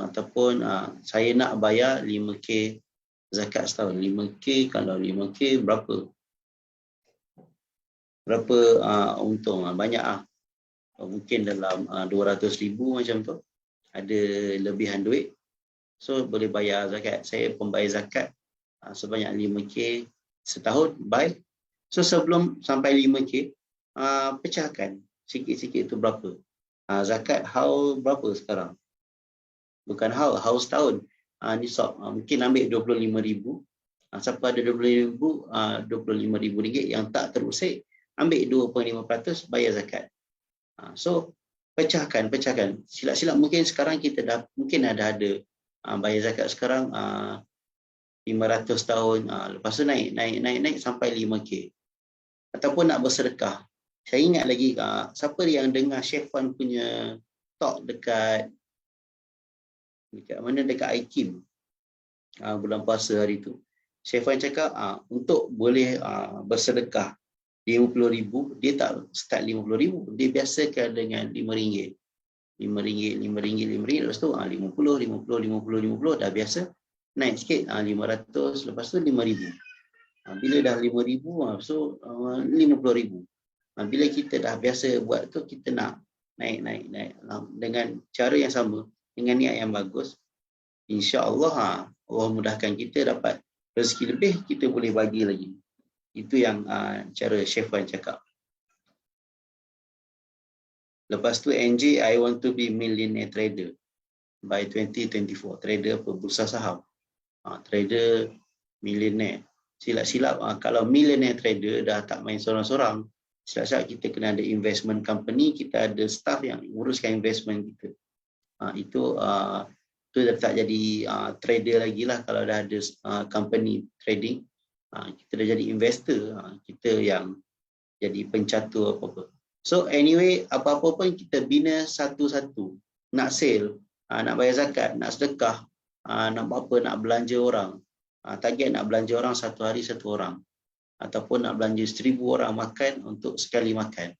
ataupun saya nak bayar 5K zakat setahun. 5K, kalau 5K berapa? Berapa untung? Banyak mungkin dalam 200,000 macam tu. Ada lebihan duit. So, boleh bayar zakat. Saya pembayar zakat sebanyak 5K setahun, buy. So, sebelum sampai 5K, pecahkan sikit-sikit itu berapa. Zakat haul berapa sekarang? Bukan haul setahun. Nisab, mungkin ambil 25,000. Siapa ada 25,000 ringgit yang tak terusik, ambil 2.5% bayar zakat. So, pecahkan. Silap-silap mungkin sekarang kita dah mungkin ada bayar zakat sekarang 500 tahun, lepas tu naik sampai 5K. Ataupun nak bersedekah. Saya ingat lagi, siapa yang dengar Syefan punya talk dekat mana, dekat IKIM bulan puasa hari tu. Chef Wan cakap untuk boleh bersedekah RM50,000, dia tak start RM50,000, dia biasakan dengan RM5. RM5, RM5, RM5, lepas tu RM50, RM50, RM50, RM50, dah biasa. Naik sikit RM500, lepas tu RM5,000. Bila dah RM5,000, so RM50,000. Bila kita dah biasa buat tu, kita nak naik dengan cara yang sama, dengan niat yang bagus, insya-Allah Allah mudahkan kita dapat rezeki lebih, kita boleh bagi lagi. Itu yang cara Chef Wan cakap. Lepas tu NJ, I want to be millionaire trader by 2024. Trader bursa saham. Trader millionaire. Silap-silap kalau millionaire trader dah tak main sorang-sorang. Silap-silap kita kena ada investment company, kita ada staff yang uruskan investment kita. Itu dah tak jadi trader lagi lah kalau dah ada company trading. Kita dah jadi investor, kita yang jadi pencatur apa-apa. So anyway, apa-apa pun kita bina satu-satu. Nak sale, nak bayar zakat, nak sedekah, nak apa, nak belanja orang. Target nak belanja orang satu hari satu orang. Ataupun nak belanja 1,000 orang makan untuk sekali makan.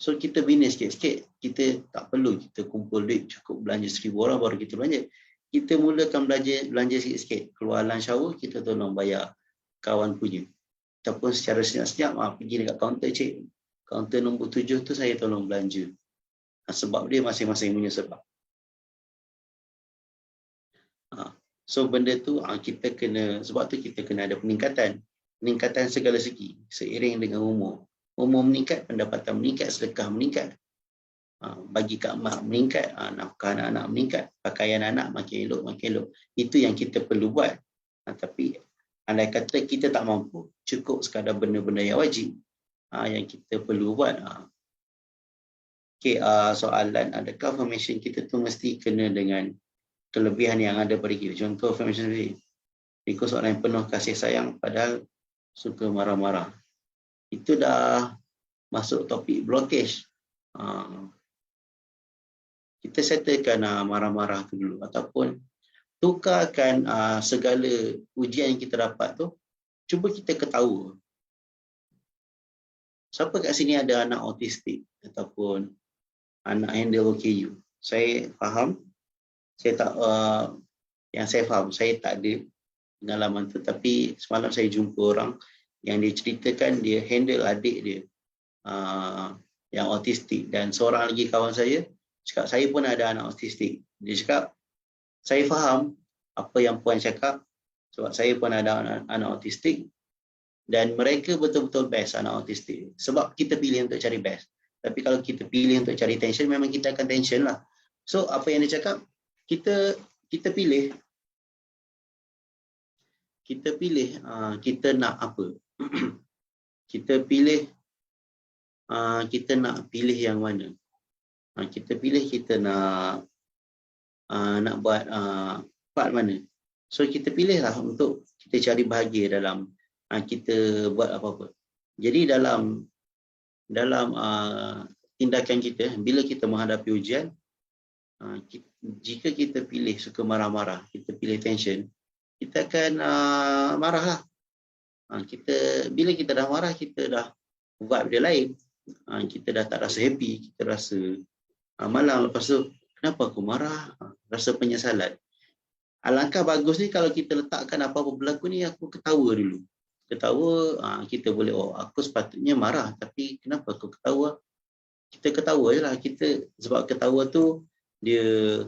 So kita bina sikit-sikit. Kita tak perlu kita kumpul duit cukup belanja 1,000 orang baru kita belanja. Kita mulakan belanja sikit-sikit. Keluar lunch hour, kita tolong bayar kawan punya. Ataupun secara senyap-senyap, pergi dekat kaunter, cik, kaunter nombor 7 tu saya tolong belanja. Sebab dia masing-masing punya sebab. So benda tu kita kena, sebab tu kita kena ada peningkatan segala segi seiring dengan umur. Umur meningkat, pendapatan meningkat, sedekah meningkat, bagi kat mak meningkat, nafkah anak-anak meningkat, pakaian anak makin elok. Itu yang kita perlu buat. Tapi andai kata kita tak mampu, cukup sekadar benda-benda yang wajib yang kita perlu buat. Soalan, adakah formation kita tu mesti kena dengan kelebihan yang ada pada kita? Contoh formation sendiri, ikut seorang yang penuh kasih sayang padahal suka marah-marah. Itu dah masuk topik blockage. Kita settlekan marah-marah tu dulu, ataupun tukarkan segala ujian yang kita dapat tu, cuba kita ketawa. Siapa kat sini ada anak autistik ataupun anak handle OKU? Saya faham, saya tak yang saya faham, saya tak ada pengalaman tu, tapi semalam saya jumpa orang yang dia ceritakan dia handle adik dia yang autistik, dan seorang lagi kawan saya cakap saya pun ada anak autistik. Dia cakap saya faham apa yang puan cakap sebab saya pun ada anak autistik, dan mereka betul-betul best anak autistik sebab kita pilih untuk cari best. Tapi kalau kita pilih untuk cari tension, memang kita akan tension lah. So apa yang dia cakap, kita pilih kita nak apa. kita nak pilih yang mana. Kita pilih kita nak buat part mana. So kita pilihlah untuk kita cari bahagia dalam kita buat apa-apa. Jadi dalam tindakan kita, bila kita menghadapi ujian, jika kita pilih suka marah-marah, kita pilih tension, kita akan marahlah. Bila kita dah marah, kita dah buat benda lain. Kita dah tak rasa happy, kita rasa malam, lepas tu kenapa aku marah, rasa penyesalan. Alangkah bagus ni kalau kita letakkan apa-apa berlaku ni, aku ketawa dulu. Kita boleh, aku sepatutnya marah, tapi kenapa aku ketawa? Kita ketawa je lah. Sebab ketawa tu dia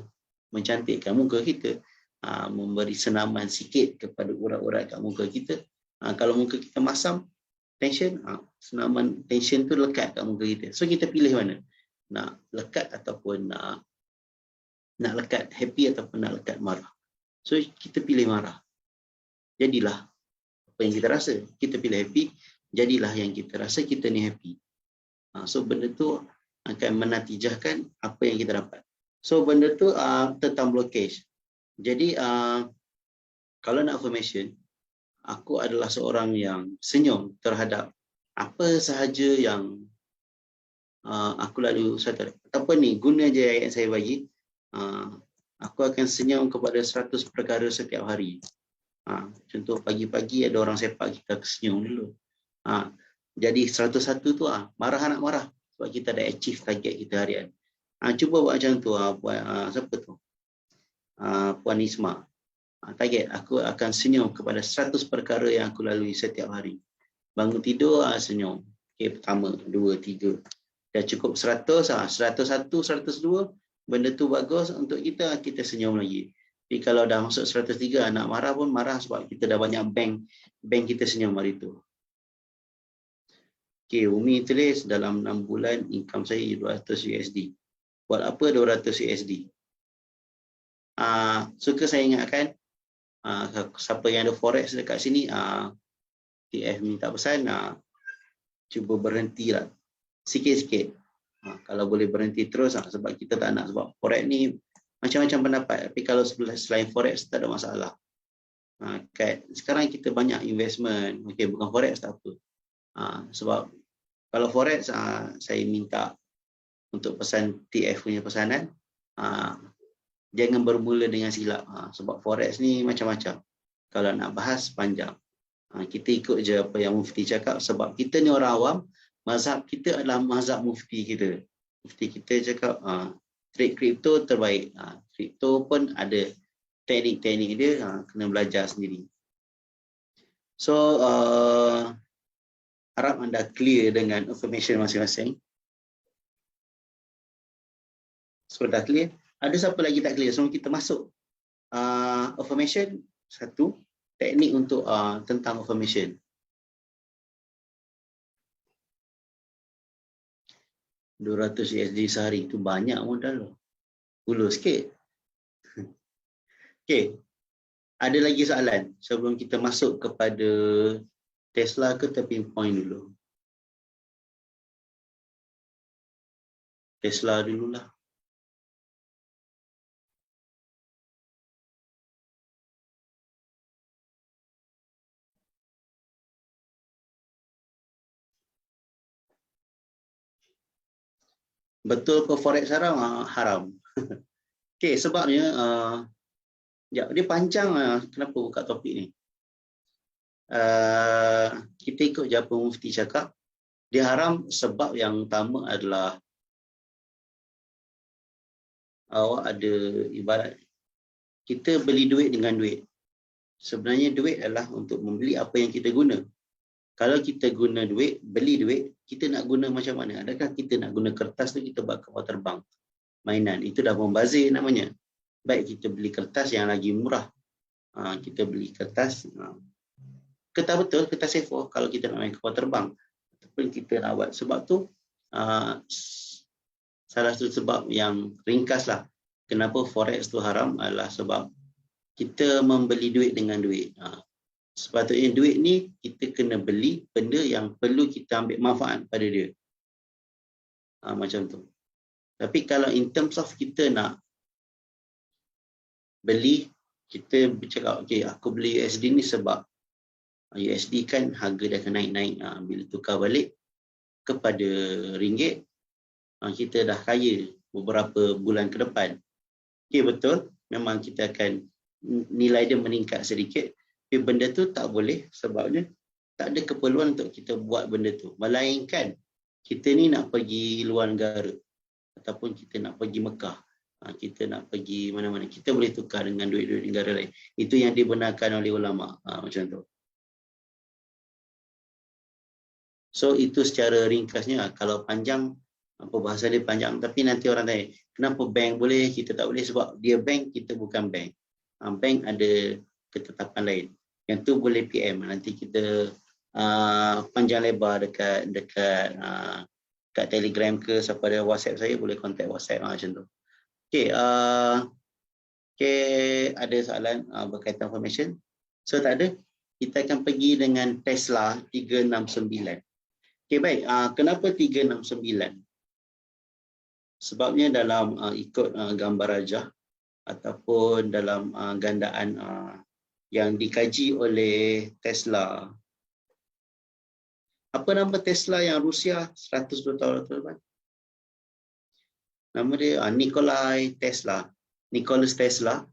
mencantikkan muka kita, memberi senaman sikit kepada urat-urat kat muka kita. Kalau muka kita masam, tension, senaman tension tu lekat kat muka kita. So kita pilih mana, nak lekat ataupun nak lekat happy ataupun nak lekat marah. So kita pilih marah, jadilah apa yang kita rasa. Kita pilih happy, jadilah yang kita rasa kita ni happy. So benda tu akan menatijahkan apa yang kita dapat. So benda tu tentang blockage. Jadi kalau nak affirmation, aku adalah seorang yang senyum terhadap apa sahaja yang aku lalu sadar. Apa ni, guna je ayat saya bagi. Aku akan senyum kepada 100 perkara setiap hari. Contoh pagi-pagi ada orang sepak, kita senyum dulu. Jadi 101 tu marah nak marah sebab kita dah achieve target kita harian. Cuba buat macam tu. Siapa tu? Puan Isma. Target aku akan senyum kepada 100 perkara yang aku lalui setiap hari. Bangun tidur senyum. Okay, pertama, 2, 3. Dah cukup 100, 101, 102, benda tu bagus untuk kita, kita senyum lagi. Tapi kalau dah masuk 103, nak marah pun marah sebab kita dah banyak bank kita senyum hari tu. Okay, Umi tulis dalam 6 bulan income saya 200 USD. Buat apa 200 USD? Suka saya ingatkan, siapa yang ada forex dekat sini, TF minta pesan, cuba berhentilah sikit-sikit. Kalau boleh berhenti terus, sebab kita tak nak, sebab forex ni macam-macam pendapat. Tapi kalau selain forex tak ada masalah. Sekarang kita banyak investment, okay, bukan forex tak apa. Sebab kalau forex, saya minta untuk pesan TF punya pesanan, jangan bermula dengan silap. Sebab forex ni macam-macam. Kalau nak bahas panjang. Kita ikut je apa yang Mufti cakap, sebab kita ni orang awam, mazhab kita adalah mazhab Mufti kita. Mufti kita cakap trade kripto terbaik. Kripto pun ada teknik-teknik dia, kena belajar sendiri. So harap anda clear dengan information masing-masing. So dah clear. Ada siapa lagi tak clear? So kita masuk information satu, teknik untuk tentang information. 200 USD sehari itu banyak modal loh. Puluh sikit. Okay. Ada lagi soalan sebelum kita masuk kepada Tesla ke tipping point dulu? Tesla dululah. Betul ke forex haram? Haram. Okay, sebabnya dia panjang. Kenapa buka topik ni? Kita ikut je apa Mufti cakap. Dia haram sebab yang utama adalah awak ada ibarat kita beli duit dengan duit. Sebenarnya duit adalah untuk membeli apa yang kita guna. Kalau kita guna duit, beli duit, kita nak guna macam mana? Adakah kita nak guna kertas tu kita buat kapal terbang? Mainan. Itu dah membazir namanya. Baik kita beli kertas yang lagi murah. Kita beli kertas. Kertas betul, kertas A4 kalau kita nak main kapal terbang. Ataupun kita nak buat. Sebab tu, salah satu sebab yang ringkas lah. Kenapa forex tu haram adalah sebab kita membeli duit dengan duit. Sepatutnya duit ni kita kena beli benda yang perlu kita ambil manfaat pada dia. Macam tu. Tapi kalau in terms of kita nak beli, kita bercakap, okay, aku beli USD ni sebab USD kan harga dah akan naik-naik. Bila tukar balik kepada ringgit, kita dah kaya beberapa bulan ke depan. Okay, betul. Memang kita akan nilai dia meningkat sedikit. Tapi benda tu tak boleh sebabnya tak ada keperluan untuk kita buat benda tu. Melainkan kita ni nak pergi luar negara ataupun kita nak pergi Mekah. Kita nak pergi mana-mana. Kita boleh tukar dengan duit-duit negara lain. Itu yang dibenarkan oleh ulama. Macam tu. So itu secara ringkasnya. Kalau panjang, perbahasan dia panjang. Tapi nanti orang tanya, kenapa bank boleh, kita tak boleh? Sebab dia bank, kita bukan bank. Bank ada ketetapan lain. Yang tu boleh PM. Nanti kita panjang lebar dekat Telegram ke, siapa ada WhatsApp saya, boleh contact WhatsApp macam tu. Okay, ada soalan berkaitan information? So tak ada. Kita akan pergi dengan Tesla 369. Okay, baik. Kenapa 369? Sebabnya dalam ikut gambar rajah ataupun dalam gandaan yang dikaji oleh Tesla. Apa nama Tesla yang Rusia 102 tahun lepas? Nama dia Nikolai Tesla. Nicholas Tesla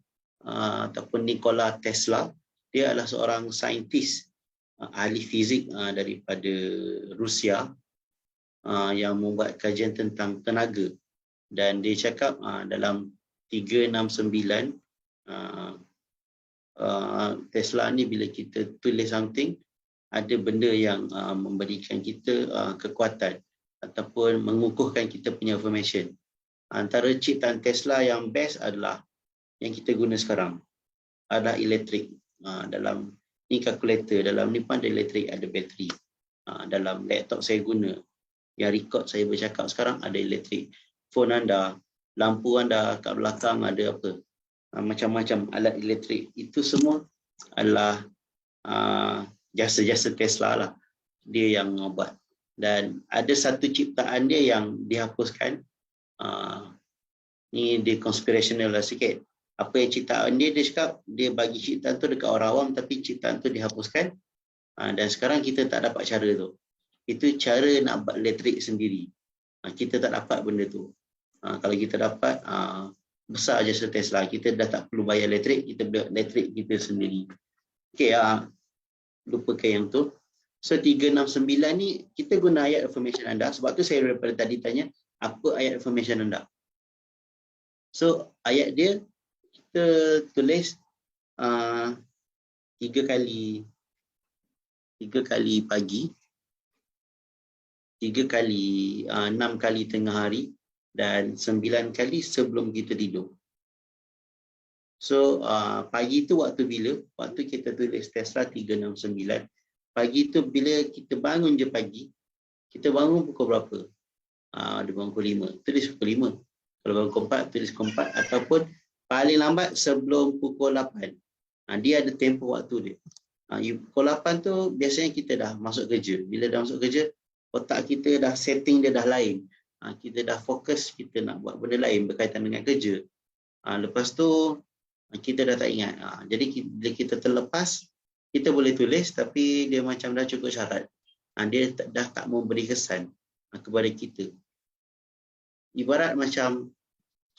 ataupun Nikola Tesla. dia adalah seorang saintis, ahli fizik daripada Rusia yang membuat kajian tentang tenaga. Dan dia cakap dalam 369 Tesla ni, bila kita tulis something, ada benda yang memberikan kita kekuatan ataupun mengukuhkan kita punya information. Antara ciptaan Tesla yang best adalah yang kita guna sekarang, adalah elektrik. Dalam ni kalkulator, dalam ni pun ada elektrik, ada bateri. Dalam laptop saya guna, yang record saya bercakap sekarang, ada elektrik. Phone anda, lampu anda kat belakang ada apa, macam-macam alat elektrik. Itu semua adalah jasa-jasa Tesla lah, dia yang buat. Dan ada satu ciptaan dia yang dihapuskan. Ni dia conspirational lah sikit. Apa yang ciptaan dia cakap, dia bagi ciptaan tu dekat orang awam, tapi ciptaan tu dihapuskan. Dan sekarang kita tak dapat cara tu. Itu cara nak buat elektrik sendiri. Kita tak dapat benda tu. Kalau kita dapat, besar jasa Tesla. Kita dah tak perlu bayar elektrik, kita buat elektrik kita sendiri. Okey, lupakan yang tu. So 369 ni, kita guna ayat affirmation anda. Sebab tu saya daripada tadi tanya, apa ayat affirmation anda? So ayat dia, kita tulis 3 kali pagi, 3 kali 6 kali tengah hari, dan 9 kali sebelum kita tidur. So pagi tu waktu bila? Waktu kita tulis Tesla 369. Pagi tu bila kita bangun je pagi, kita bangun pukul berapa? Dia bangun pukul 5, tulis pukul 5. Kalau bangun pukul 4, tulis pukul 4. Ataupun paling lambat sebelum pukul 8. Dia ada tempoh waktu dia. Pukul 8 tu biasanya kita dah masuk kerja. Bila dah masuk kerja, otak kita dah setting dia dah lain. Kita dah fokus, kita nak buat benda lain berkaitan dengan kerja. Lepas tu kita dah tak ingat. Jadi bila kita terlepas, kita boleh tulis, tapi dia macam dah cukup syarat. Dia dah tak memberi kesan kepada kita. Ibarat macam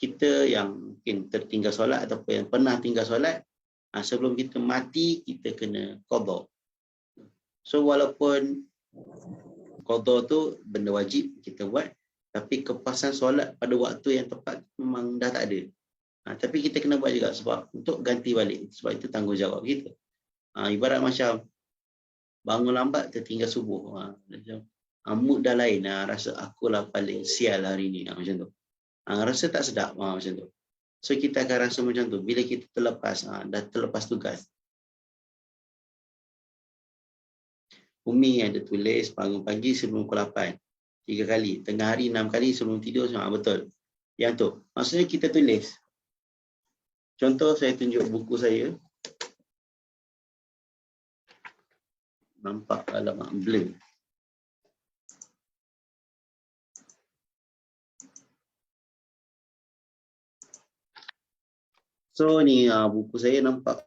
kita yang mungkin tertinggal solat ataupun yang pernah tinggal solat, sebelum kita mati, kita kena qada. So walaupun qada tu benda wajib kita buat, tapi kepasan solat pada waktu yang tepat memang dah tak ada. Tapi kita kena buat juga sebab untuk ganti balik. Sebab itu tanggungjawab kita. Ibarat macam bangun lambat tertinggal subuh. Mood dah lain. Rasa akulah paling sial hari ni. Macam tu. Rasa tak sedap. Macam tu. So kita akan rasa macam tu. Bila kita terlepas, dah terlepas tugas. Umi ada tulis bangun pagi sebelum pukul 8. 3 kali. Tengah hari 6 kali sebelum tidur. Betul. Yang tu. Maksudnya kita tulis. Contoh saya tunjuk buku saya. Nampak alamak blur. So ni buku saya nampak.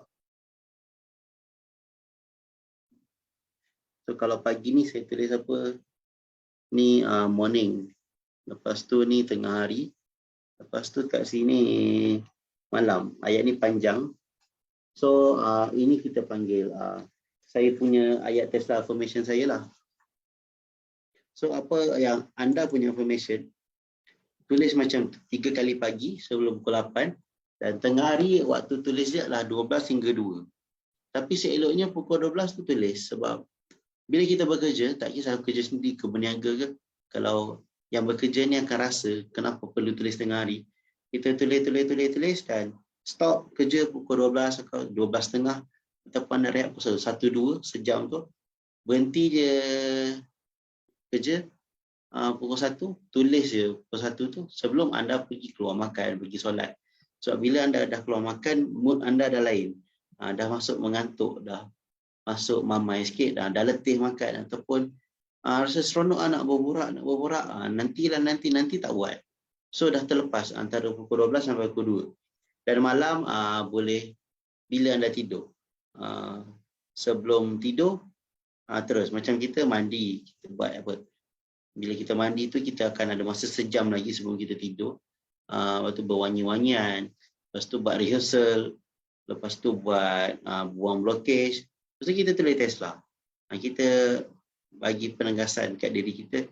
So kalau pagi ni saya tulis apa? Ni morning. Lepas tu ni tengah hari. Lepas tu kat sini malam. Ayat ni panjang. So ini kita panggil saya punya ayat Tesla affirmation saya lah. So apa yang anda punya affirmation, tulis macam 3 kali pagi sebelum pukul 8, dan tengah hari waktu tulis dia adalah 12 hingga 2. Tapi seeloknya pukul 12 tu tulis, sebab bila kita bekerja, tak kisah bekerja sendiri ke berniaga ke, kalau yang bekerja ni akan rasa kenapa perlu tulis tengah hari. Kita tulis dan stop kerja pukul 12 atau 12.30 ataupun anda rehat pukul 1-2 sejam tu, berhenti je kerja pukul 1, tulis je pukul 1 tu sebelum anda pergi keluar makan, pergi solat. Sebab bila anda dah keluar makan, mood anda dah lain. Dah masuk mengantuk, dah masuk mamai sikit, dah letih makan, ataupun rasa seronok nak berborak, nanti tak buat. So dah terlepas antara pukul 12 sampai pukul 2. Dan malam boleh bila anda tidur. Sebelum tidur, terus macam kita mandi, kita buat apa. Bila kita mandi tu kita akan ada masa sejam lagi sebelum kita tidur. Lepas tu berwangi-wangian, lepas tu buat rehearsal, lepas tu buat buang blockage, lepas tu kita tulis Tesla. Kita bagi penegasan kat diri kita,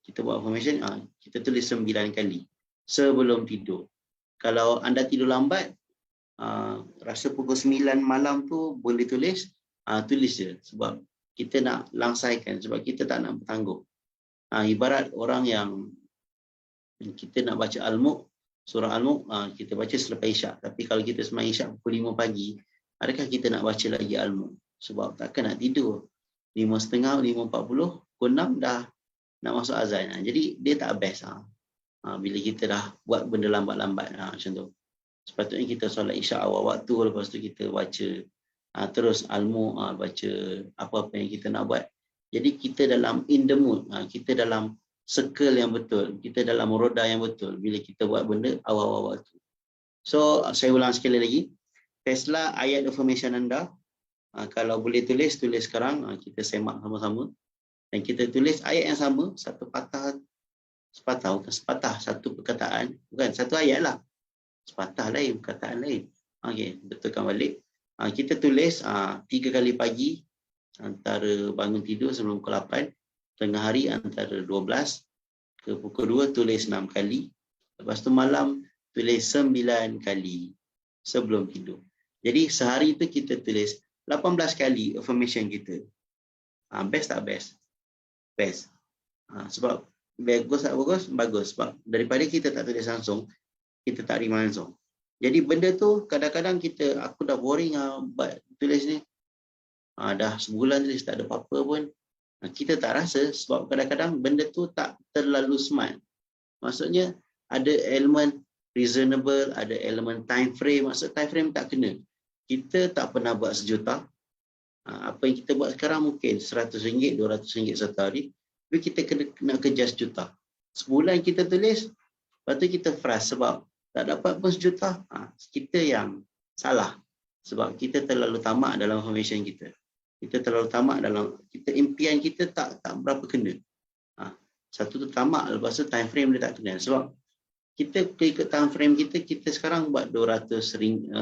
kita buat affirmation, kita tulis 9 kali sebelum tidur. Kalau anda tidur lambat, rasa pukul 9 malam tu boleh tulis, tulis je, sebab kita nak langsaikan, sebab kita tak nak bertangguh. Ibarat orang yang kita nak baca Al-Mulk, surah Al-Mulk, kita baca selepas Isyak. Tapi kalau kita sembahyang Isyak pukul 5 pagi, adakah kita nak baca lagi Al-Mulk? Sebab takkan nak tidur. 5.30, 5.40, pukul 6 dah nak masuk azan. Jadi dia tak best. Bila kita dah buat benda lambat-lambat macam tu. Sepatutnya kita solat Isyak awal waktu, lepas tu kita baca terus Al-Mulk, baca apa-apa yang kita nak buat. Jadi kita dalam in the mood, kita dalam circle yang betul, kita dalam roda yang betul bila kita buat benda awal-awal waktu. So saya ulang sekali lagi, Tesla ayat affirmation anda, kalau boleh tulis sekarang, kita semak sama-sama, dan kita tulis ayat yang sama, satu perkataan, bukan satu ayat lah, sepatah lain, perkataan lain. Okey, betulkan balik. Kita tulis 3 kali pagi, antara bangun tidur sebelum pukul 8, tengah hari antara 12 ke pukul 2 tulis 6 kali. Lepas tu malam tulis 9 kali sebelum tidur. Jadi sehari tu kita tulis 18 kali affirmation kita. Best tak best? Best. Sebab bagus tak bagus? Bagus. Sebab daripada kita tak tulis langsung, kita tak terima langsung. Jadi benda tu kadang-kadang aku dah boring buat tulis ni. Dah sebulan tulis tak ada apa-apa pun. Kita tak rasa sebab kadang-kadang benda tu tak terlalu smart. Maksudnya ada elemen reasonable, ada elemen time frame. Maksud time frame tak kena. Kita tak pernah buat sejuta. Apa yang kita buat sekarang mungkin RM100, RM200 satu hari. Tapi kita kena kejar sejuta. Sebulan kita tulis, lepas tu kita frust sebab tak dapat pun sejuta. Kita yang salah. Sebab kita terlalu tamak dalam information kita. Kita terlalu tamak dalam impian kita tak berapa kena. Satu tu tamak, lepas tu time frame dia tak kena. Sebab kita ikut time frame kita sekarang buat RM200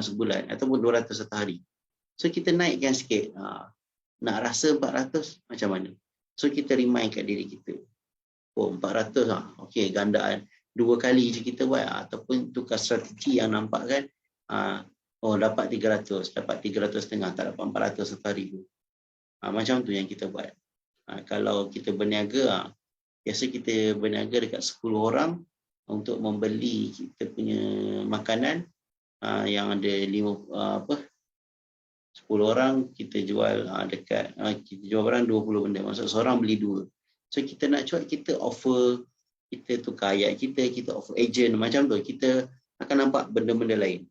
sebulan ataupun 200 satu hari. So kita naikkan sikit. Nak rasa 400 macam mana? So kita remind kat diri kita. 400 okey, gandaan 2 kali je kita buat, ataupun tukar strategi yang nampak kan. Dapat 300, dapat 300.5, tak dapat 400 satu hari tu. Macam tu yang kita buat. Kalau kita berniaga, biasa kita berniaga dekat 10 orang untuk membeli kita punya makanan, yang ada 10 orang kita jual dekat kita jual barang 20 benda. Maksud seorang beli 2. So kita nak cuat, kita offer, kita tukar ayat kita offer agent macam tu, kita akan nampak benda-benda lain.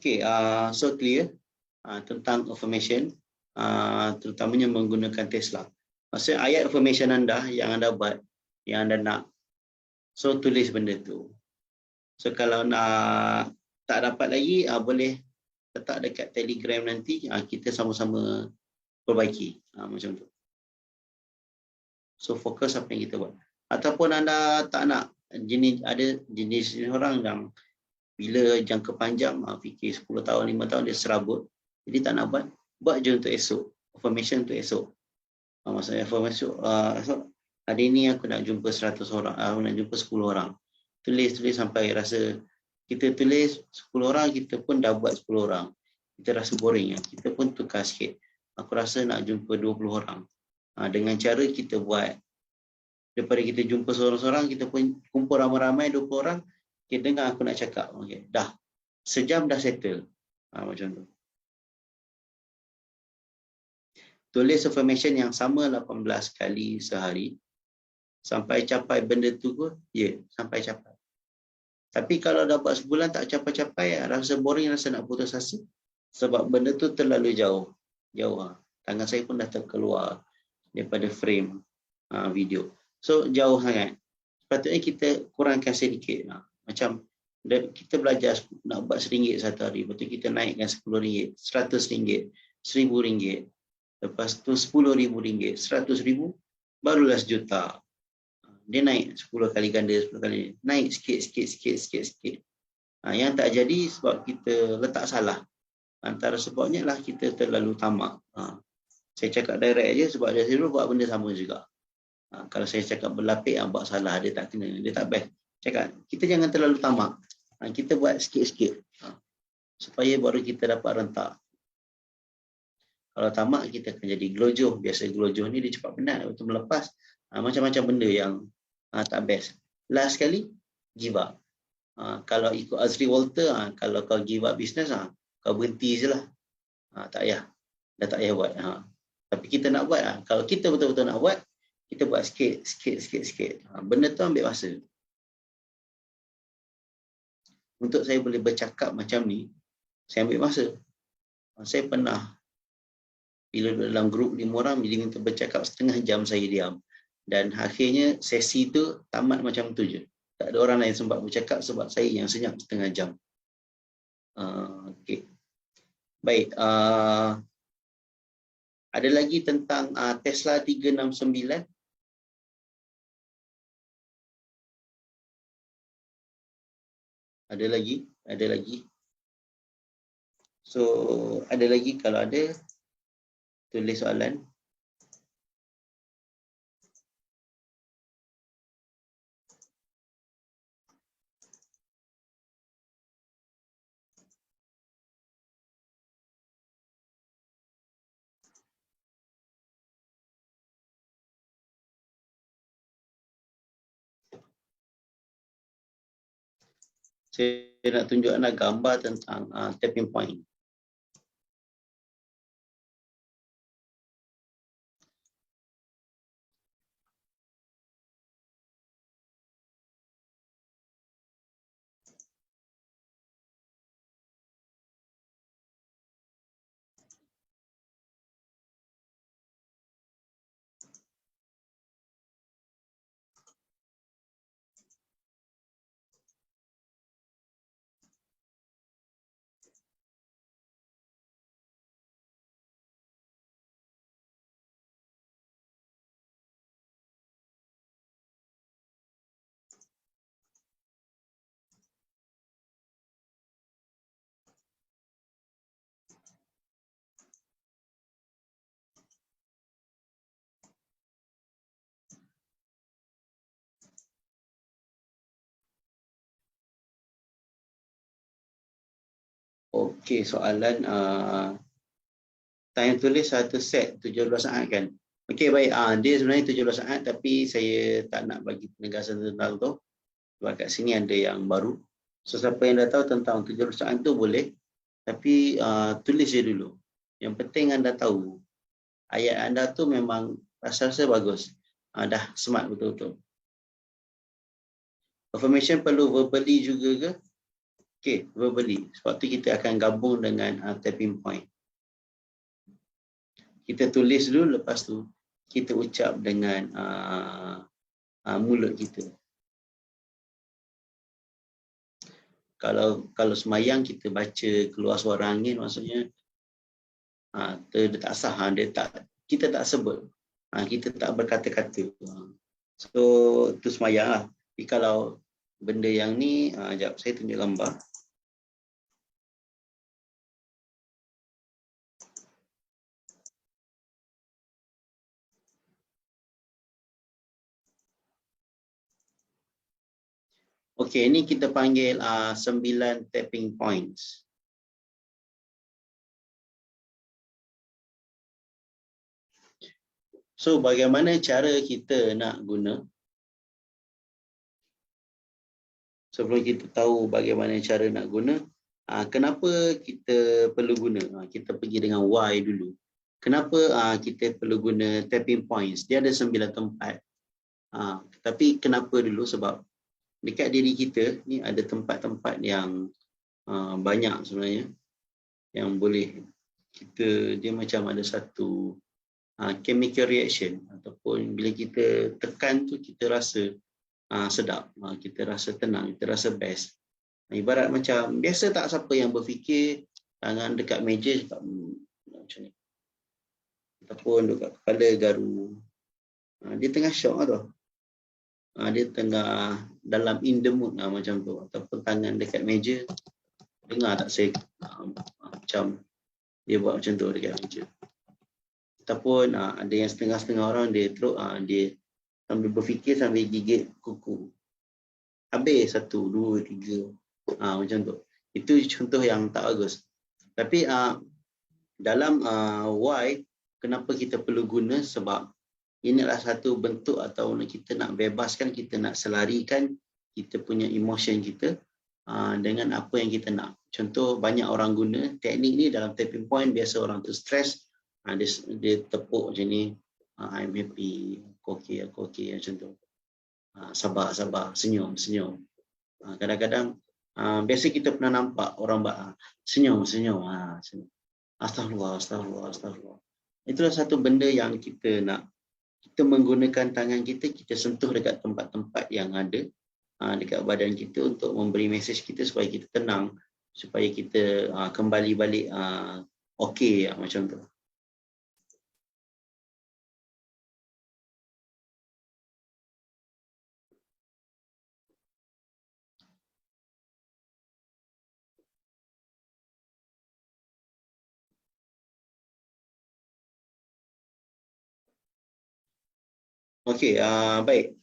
Okay, so clear tentang affirmation, terutamanya menggunakan Tesla. Maksudnya ayat affirmation anda yang anda buat, yang anda nak, so tulis benda tu. So kalau nak tak dapat lagi, boleh letak dekat Telegram nanti, kita sama-sama perbaiki, macam tu. So fokus apa yang kita buat. Ataupun anda tak nak, ada jenis orang yang bila jangka panjang, fikir 10 tahun, 5 tahun dia serabut. Jadi tak nak buat je untuk esok. Affirmation untuk esok. Maksudnya affirmation, hari ni aku nak jumpa 100 orang, aku nak jumpa 10 orang. Tulis sampai rasa, kita tulis 10 orang, kita pun dah buat 10 orang. Kita rasa boring. Kita pun tukar sikit. Aku rasa nak jumpa 20 orang. Dengan cara kita buat, daripada kita jumpa seorang-seorang, kita pun kumpul ramai-ramai 20 orang, kita dengar aku nak cakap. Okay. Dah. Sejam dah settle. Macam tu. Tulis affirmation yang sama 18 kali sehari. Sampai capai benda tu pun, sampai capai. Tapi kalau dah buat sebulan tak capai-capai, rasa boring, rasa nak putus asa. Sebab benda tu terlalu jauh. Tangan saya pun dah terkeluar daripada frame video. So jauh sangat. Sepatutnya kita kurangkan sedikit. Macam Dan kita belajar nak buat RM1 satu hari, betul kita naikkan RM10, RM100, RM1000, lepas tu RM10,000, RM100,000, barulah RM1 juta. Dia naik 10 kali ganda, 10 kali naik sikit. Yang tak jadi sebab kita letak salah. Antara sebabnya lah kita terlalu tamak. Saya cakap direct aja sebab dia dulu buat benda sama juga. Kalau saya cakap berlapik, buat salah, dia tak kena, dia tak best. Cakap kita jangan terlalu tamak. Kita buat sikit-sikit supaya baru kita dapat rentak. Kalau tamak kita akan jadi gelojoh. Biasa gelojoh ni dia cepat penat, betul melepas. Macam-macam benda yang tak best. Last sekali, give up. Kalau ikut Azri Walter, kalau kau give up business, kau berhenti je lah. Tak payah. Dah tak payah buat. Tapi kita nak buat. Kalau kita betul-betul nak buat, kita buat sikit. Benda tu ambil masa. Untuk saya boleh bercakap macam ni, saya ambil masa. Saya pernah, bila dalam grup 5 orang, bila kita bercakap setengah jam saya diam. Dan akhirnya sesi tu tamat macam tu je. Tak ada orang lain sempat bercakap sebab saya yang senyap setengah jam. Okay. Baik. Ada lagi tentang Tesla 369? Ada lagi. So, ada lagi, kalau ada, tulis soalan. Saya nak tunjuk anda gambar tentang tapping point. Okey, soalan time tulis satu set 17 saat kan. Okey, baik. Dia sebenarnya 17 saat tapi saya tak nak bagi penegasan tentang tu. Sebab kat sini ada yang baru. So, siapa yang dah tahu tentang 17 saat tu boleh. Tapi tulis je dulu. Yang penting anda tahu. Ayat anda tu memang rasa-rasa bagus. Dah smart betul-betul. Confirmation perlu verbally juga ke? Okey, verbally. Sebab tu kita akan gabung dengan tapping point. Kita tulis dulu, lepas tu kita ucap dengan mulut kita. Kalau semayang kita baca keluar suara angin, maksudnya dia tak sah, kita tak sebut, kita tak berkata-kata. So tu semayang lah. Tapi kalau benda yang ni, sekejap saya tunjuk gambar. Okey, ini kita panggil 9 tapping points. So, bagaimana cara kita nak guna? Sebelum kita tahu bagaimana cara nak guna, kenapa kita perlu guna? Kita pergi dengan why dulu. Kenapa kita perlu guna tapping points? Dia ada 9 tempat. Tapi kenapa dulu? Sebab dekat diri kita ni ada tempat-tempat yang banyak sebenarnya yang boleh dia macam ada satu chemical reaction, ataupun bila kita tekan tu kita rasa sedap, kita rasa tenang, kita rasa best. Ibarat macam, biasa tak siapa yang berfikir tangan dekat meja cakap, macam ni. Ataupun dekat kepala garu. Dia tengah syok lah tu. Dia tengah dalam in the mood lah, macam tu. Ataupun tangan dekat meja, dengar tak saya macam dia buat macam tu dekat meja. Ataupun ada yang setengah-setengah orang dia teruk, dia sambil berfikir sambil gigit kuku. Habis 1, 2, 3. Macam tu. Itu contoh yang tak bagus. Tapi dalam why, kenapa kita perlu guna, sebab inilah satu bentuk atau kita nak bebaskan, kita nak selarikan kita punya emotion kita dengan apa yang kita nak. Contoh, banyak orang guna teknik ni dalam tapping point. Biasa orang tu stress, dia tepuk macam ni, I'm happy, aku okay, macam tu. Sabar, senyum. Kadang-kadang biasa kita pernah nampak orang senyum. Astagfirullah. Itulah satu benda yang kita nak. Kita menggunakan tangan kita sentuh dekat tempat-tempat yang ada dekat badan kita untuk memberi mesej kita supaya kita tenang, supaya kita kembali balik okey, macam tu. Okey, baik.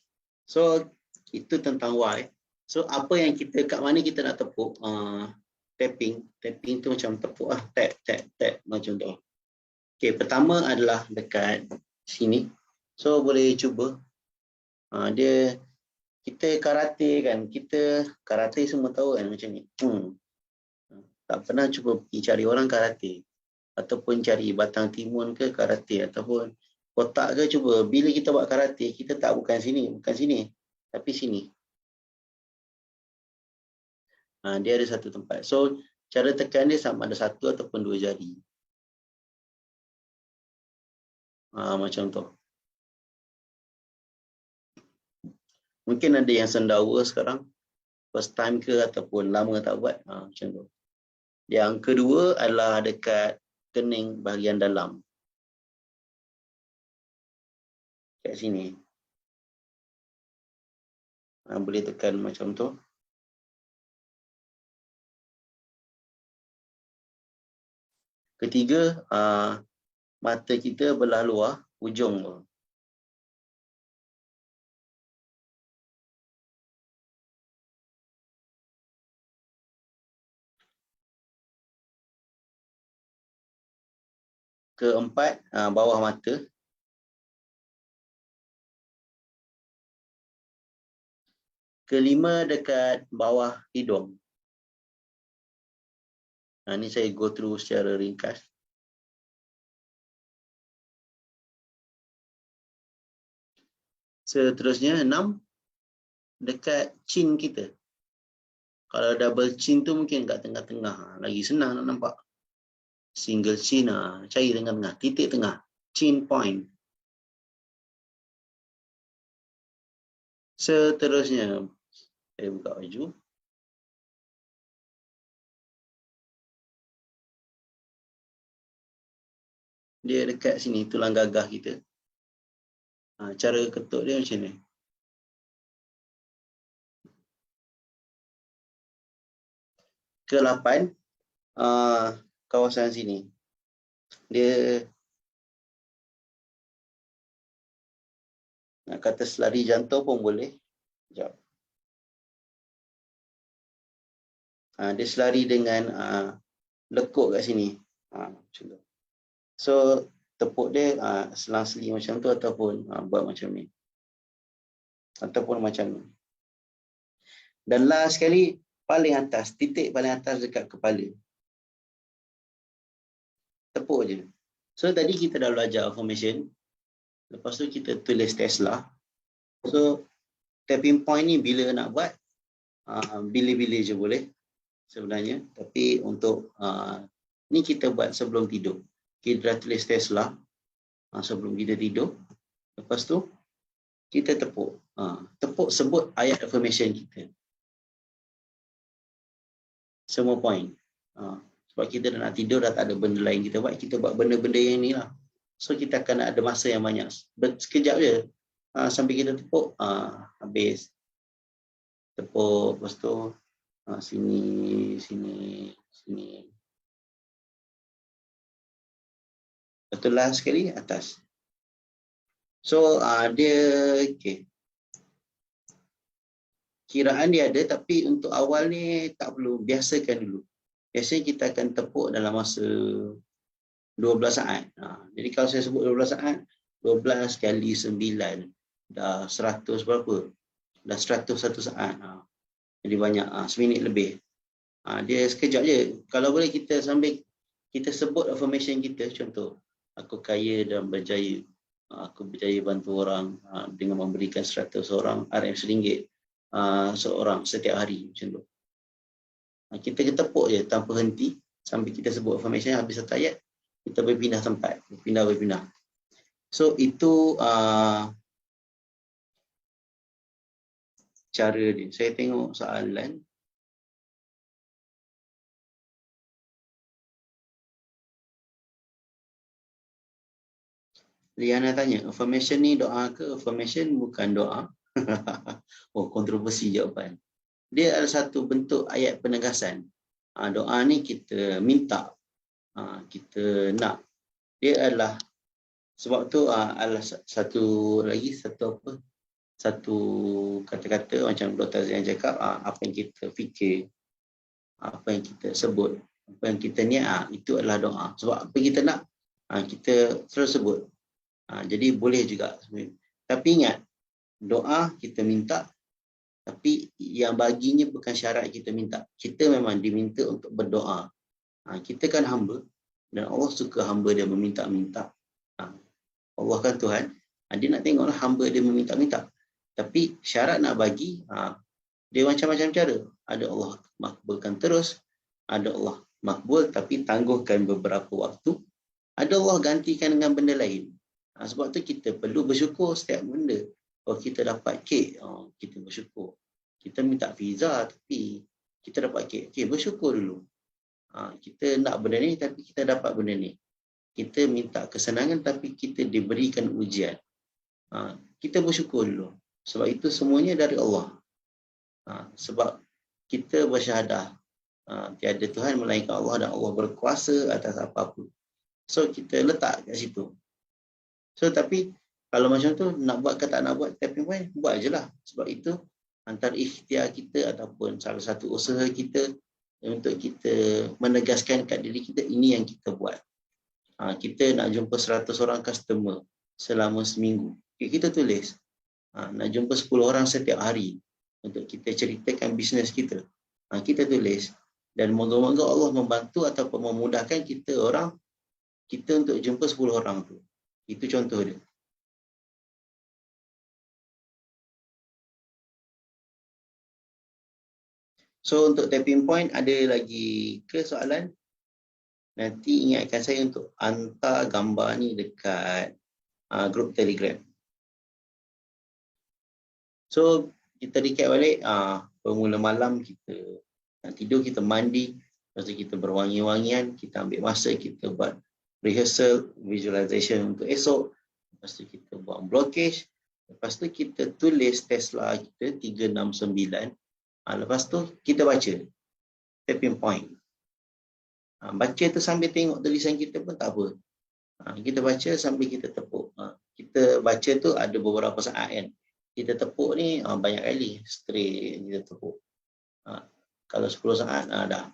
So, itu tentang why. So, apa yang kita, kat mana kita nak tepuk, tapping tu macam tepuk tap, macam tu. Okey, pertama adalah dekat sini. So, boleh cuba. Kita karate kan, kita karate semua tahu kan macam ni. Tak pernah cuba pergi cari orang karate. Ataupun cari batang timun ke karate, ataupun kotak ke, cuba. Bila kita buat karate, kita tak bukan sini, tapi sini. Dia ada satu tempat. So, cara tekan dia sama ada 1 ataupun 2 jari. Macam tu. Mungkin ada yang sendawa sekarang, first time ke ataupun lama tak buat, macam tu. Yang kedua adalah dekat kening bahagian dalam. Kat sini. Boleh tekan macam tu. Ketiga, mata kita belah luar, ujung tu. Keempat, bawah mata. Kelima, dekat bawah hidung. Ini saya go through secara ringkas. Seterusnya, 6, dekat chin kita. Kalau double chin tu mungkin kat tengah-tengah. Lagi senang nak nampak. Single chin, cari tengah-tengah. Titik tengah. Chin point. Seterusnya, saya buka baju. Dia dekat sini, tulang gagah kita. Cara ketuk dia macam ni. Ke-8, kawasan sini. Dia nak kata selari jantung pun boleh. Sekejap. Dia selari dengan lekuk kat sini. Macam tu. So, tepuk dia selang-seli macam tu ataupun buat macam ni. Ataupun macam ni. Dan last sekali, paling atas. Titik paling atas dekat kepala. Tepuk je. So, tadi kita dah belajar affirmation. Lepas tu kita tulis Tesla. So, tapping point ni bila nak buat, bila-bila je boleh sebenarnya. Tapi untuk ni kita buat sebelum tidur. Kita dah tulis Tesla sebelum kita tidur. Lepas tu, kita tepuk. Tepuk sebut ayat affirmation kita. semua point. Sebab kita dah nak tidur, dah tak ada benda lain kita buat benda-benda yang ni lah. So kita akan ada masa yang banyak. Sekejap je sampai kita tepuk, habis. Tepuk, lepas tu sini. Betul lah sekali atas. So dia okay. Kiraan dia ada, tapi untuk awal ni tak perlu, biasakan dulu. Biasanya kita akan tepuk dalam masa 12 saat. Jadi kalau saya sebut 12 saat, 12 kali 9 dah 100 berapa? Dah 101 saat. Jadi banyak, seminit lebih. Dia sekejap je. Kalau boleh kita sambil kita sebut affirmation kita, contoh, aku kaya dan berjaya. Aku berjaya bantu orang dengan memberikan 100 orang RM1 seorang setiap hari, macam tu. Kita tepuk je tanpa henti sambil kita sebut affirmation, habis satu ayat kita berpindah tempat, berpindah. So itu cara dia. Saya tengok soalan. Liana tanya, affirmation ni doa ke? Affirmation bukan doa. Oh, kontroversi jawapan. Dia adalah satu bentuk ayat penegasan. Doa ni kita minta, kita nak. Dia adalah, sebab tu adalah satu kata-kata macam Dr. Zain cakap, apa yang kita fikir, apa yang kita sebut, apa yang kita niat, itu adalah doa. Sebab apa yang kita nak, kita terus sebut. Jadi boleh juga. Tapi ingat, doa kita minta, tapi yang baginya bukan syarat kita minta. Kita memang diminta untuk berdoa. Kita kan hamba, dan Allah suka hamba dia meminta-minta. Allah kan Tuhan, dia nak tengoklah hamba dia meminta-minta. Tapi syarat nak bagi, dia macam-macam cara. Ada Allah makbulkan terus, ada Allah makbul tapi tangguhkan beberapa waktu, ada Allah gantikan dengan benda lain. Sebab tu kita perlu bersyukur setiap benda. Kalau kita dapat kek, kita bersyukur. Kita minta visa tapi kita dapat kek. Okay, bersyukur dulu. Kita nak benda ni tapi kita dapat benda ni. Kita minta kesenangan tapi kita diberikan ujian. Kita bersyukur dulu. Sebab itu semuanya dari Allah. Sebab kita bersyahadah tiada Tuhan melainkan Allah, dan Allah berkuasa atas apa-apa. So kita letak kat situ. So tapi kalau macam tu nak buat ke tak nak buat, tapping point, buat je lah. Sebab itu antara ikhtiar kita ataupun salah satu usaha kita untuk kita menegaskan kat diri kita, ini yang kita buat. Kita nak jumpa 100 orang customer selama seminggu. Kita tulis. Nak jumpa 10 orang setiap hari untuk kita ceritakan bisnes kita. Kita tulis. Dan moga-moga Allah membantu ataupun memudahkan kita untuk jumpa 10 orang tu. Itu contoh dia. So untuk tapping point, ada lagi ke soalan? Nanti ingatkan saya untuk hantar gambar ni dekat grup Telegram. So kita recap balik, bermula malam kita nak tidur, kita mandi, lepas tu kita berwangi-wangian, kita ambil masa, kita buat rehearsal, visualization untuk esok, lepas tu kita buat blockage, lepas tu kita tulis Tesla kita 369, lepas tu kita baca tapping point. Baca tu sambil tengok tulisan kita pun tak apa. Kita baca sambil kita tepuk. Kita baca tu ada beberapa saat kan. Kita tepuk ni banyak kali straight kita tepuk. Kalau 10 saat dah.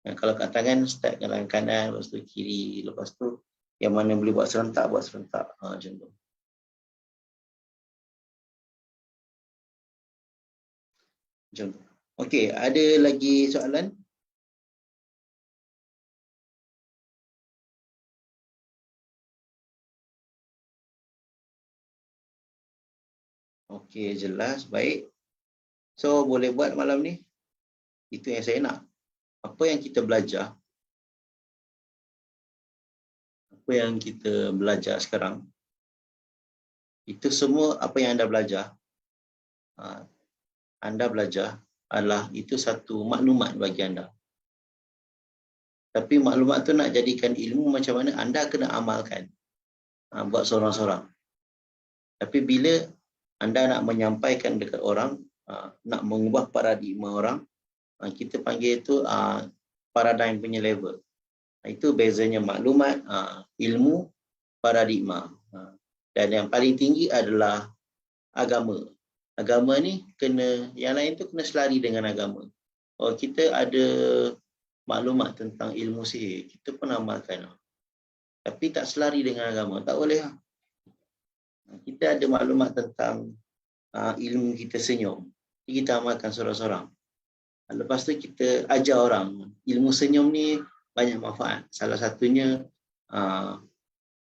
Kalau kat tangan start dengan kanan, lepas tu kiri, lepas tu yang mana boleh buat serentak, macam tu. Macam tu. Okey, ada lagi soalan? Okey, jelas, baik. So boleh buat malam ni. Itu yang saya nak. Apa yang kita belajar, sekarang, itu semua apa yang anda belajar adalah itu satu maklumat bagi anda. Tapi maklumat tu nak jadikan ilmu macam mana, anda kena amalkan. Buat seorang-seorang. Tapi bila anda nak menyampaikan dekat orang, nak mengubah paradigma orang, kita panggil itu paradigm punya level. Itu bezanya maklumat, ilmu, paradigma. Dan yang paling tinggi adalah agama. Agama ni kena, yang lain tu kena selari dengan agama. Oh, kita ada maklumat tentang ilmu sihir, kita pun amalkan. Tapi tak selari dengan agama, tak boleh. Kita ada maklumat tentang ilmu kita senyum, kita amalkan seorang-seorang. Lepas tu kita ajar orang, ilmu senyum ni banyak manfaat. Salah satunya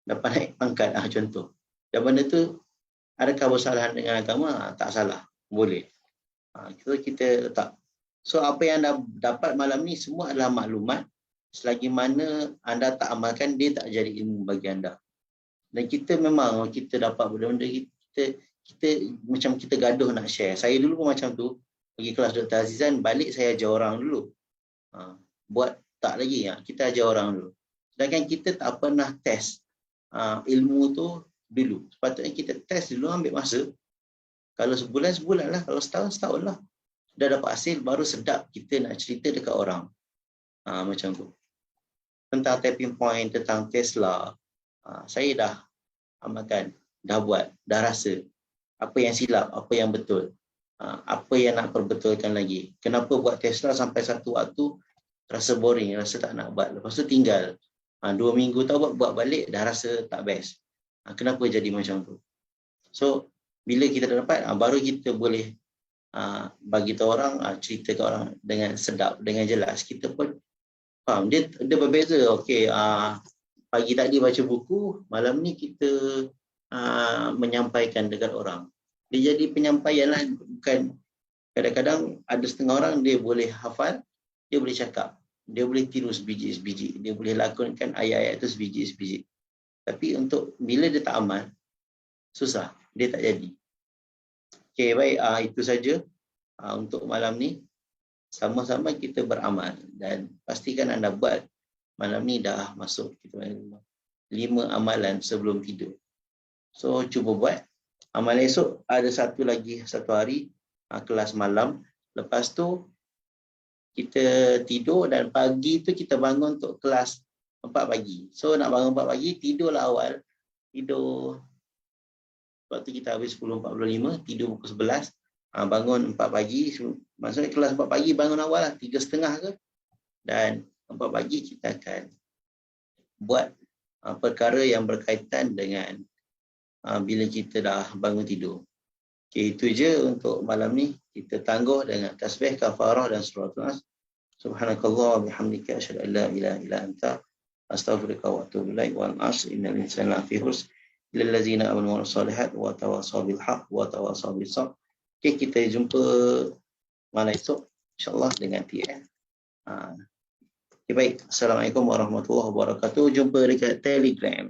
dapat naik pangkat, contoh. Dan benda tu, adakah bersalahan dengan agama? Tak salah, boleh. Kita letak. So apa yang anda dapat malam ni semua adalah maklumat. Selagi mana anda tak amalkan, dia tak jadi ilmu bagi anda. Dan kita memang kita dapat benda-benda, kita macam kita gaduh nak share. Saya dulu pun macam tu, pergi kelas Dr. Azizan, balik saya ajar orang dulu. Buat tak lagi, kita ajar orang dulu. Sedangkan kita tak pernah test ilmu tu dulu. Sepatutnya kita test dulu, ambil masa. Kalau sebulan, sebulan lah. Kalau setahun, setahun lah. Dah dapat hasil, baru sedap kita nak cerita dekat orang. Macam tu. Tentang tapping point, tentang Tesla, saya dah amalkan, dah buat, dah rasa. Apa yang silap, apa yang betul. Apa yang nak perbetulkan lagi. Kenapa buat Tesla sampai satu waktu, rasa boring, rasa tak nak buat. Lepas tu tinggal. 2 minggu tahu buat balik, dah rasa tak best. Kenapa jadi macam tu? So, bila kita dah dapat, baru kita boleh bagi tahu orang, cerita ke orang dengan sedap, dengan jelas. Kita pun faham. Dia berbeza. Okey, pagi tadi baca buku, malam ni kita menyampaikan dekat orang. Dia jadi penyampaian lah. Bukan, kadang-kadang ada setengah orang dia boleh hafal, dia boleh cakap, dia boleh tiru sebiji-sebiji, dia boleh lakonkan ayat-ayat tu sebiji-sebiji. Tapi untuk bila dia tak amal, susah, dia tak jadi. Okey, baik, itu saja untuk malam ni. Sama-sama kita beramal dan pastikan anda buat malam ni dah masuk 5 amalan sebelum tidur. So cuba buat. Amalan esok ada satu hari kelas malam. Lepas tu kita tidur dan pagi tu kita bangun untuk kelas 4 pagi. So nak bangun 4 pagi, tidurlah awal. Tidur waktu kita habis 10.45, tidur pukul 11. Bangun 4 pagi, maksudnya kelas 4 pagi bangun awal lah, 3.30 ke. Dan 4 pagi kita akan buat perkara yang berkaitan dengan bila kita dah bangun tidur. Okay, itu je untuk malam ni. Kita tangguh dengan tasbih, kafarah dan surah Nas. Subhanakallah wa bihamdika asyhadu an la ilaha illa anta astaghfiruka wa atubu ilaik. Wal 'asr innal insana lafi khusr illa allazina amanu wa amilus solihat wa tawassaw bil haqq wa tawassaw bis sabr. Okay, kita jumpa malam esok insyaAllah dengan TN. Okay, baik. Assalamualaikum warahmatullahi wabarakatuh. Jumpa dekat Telegram.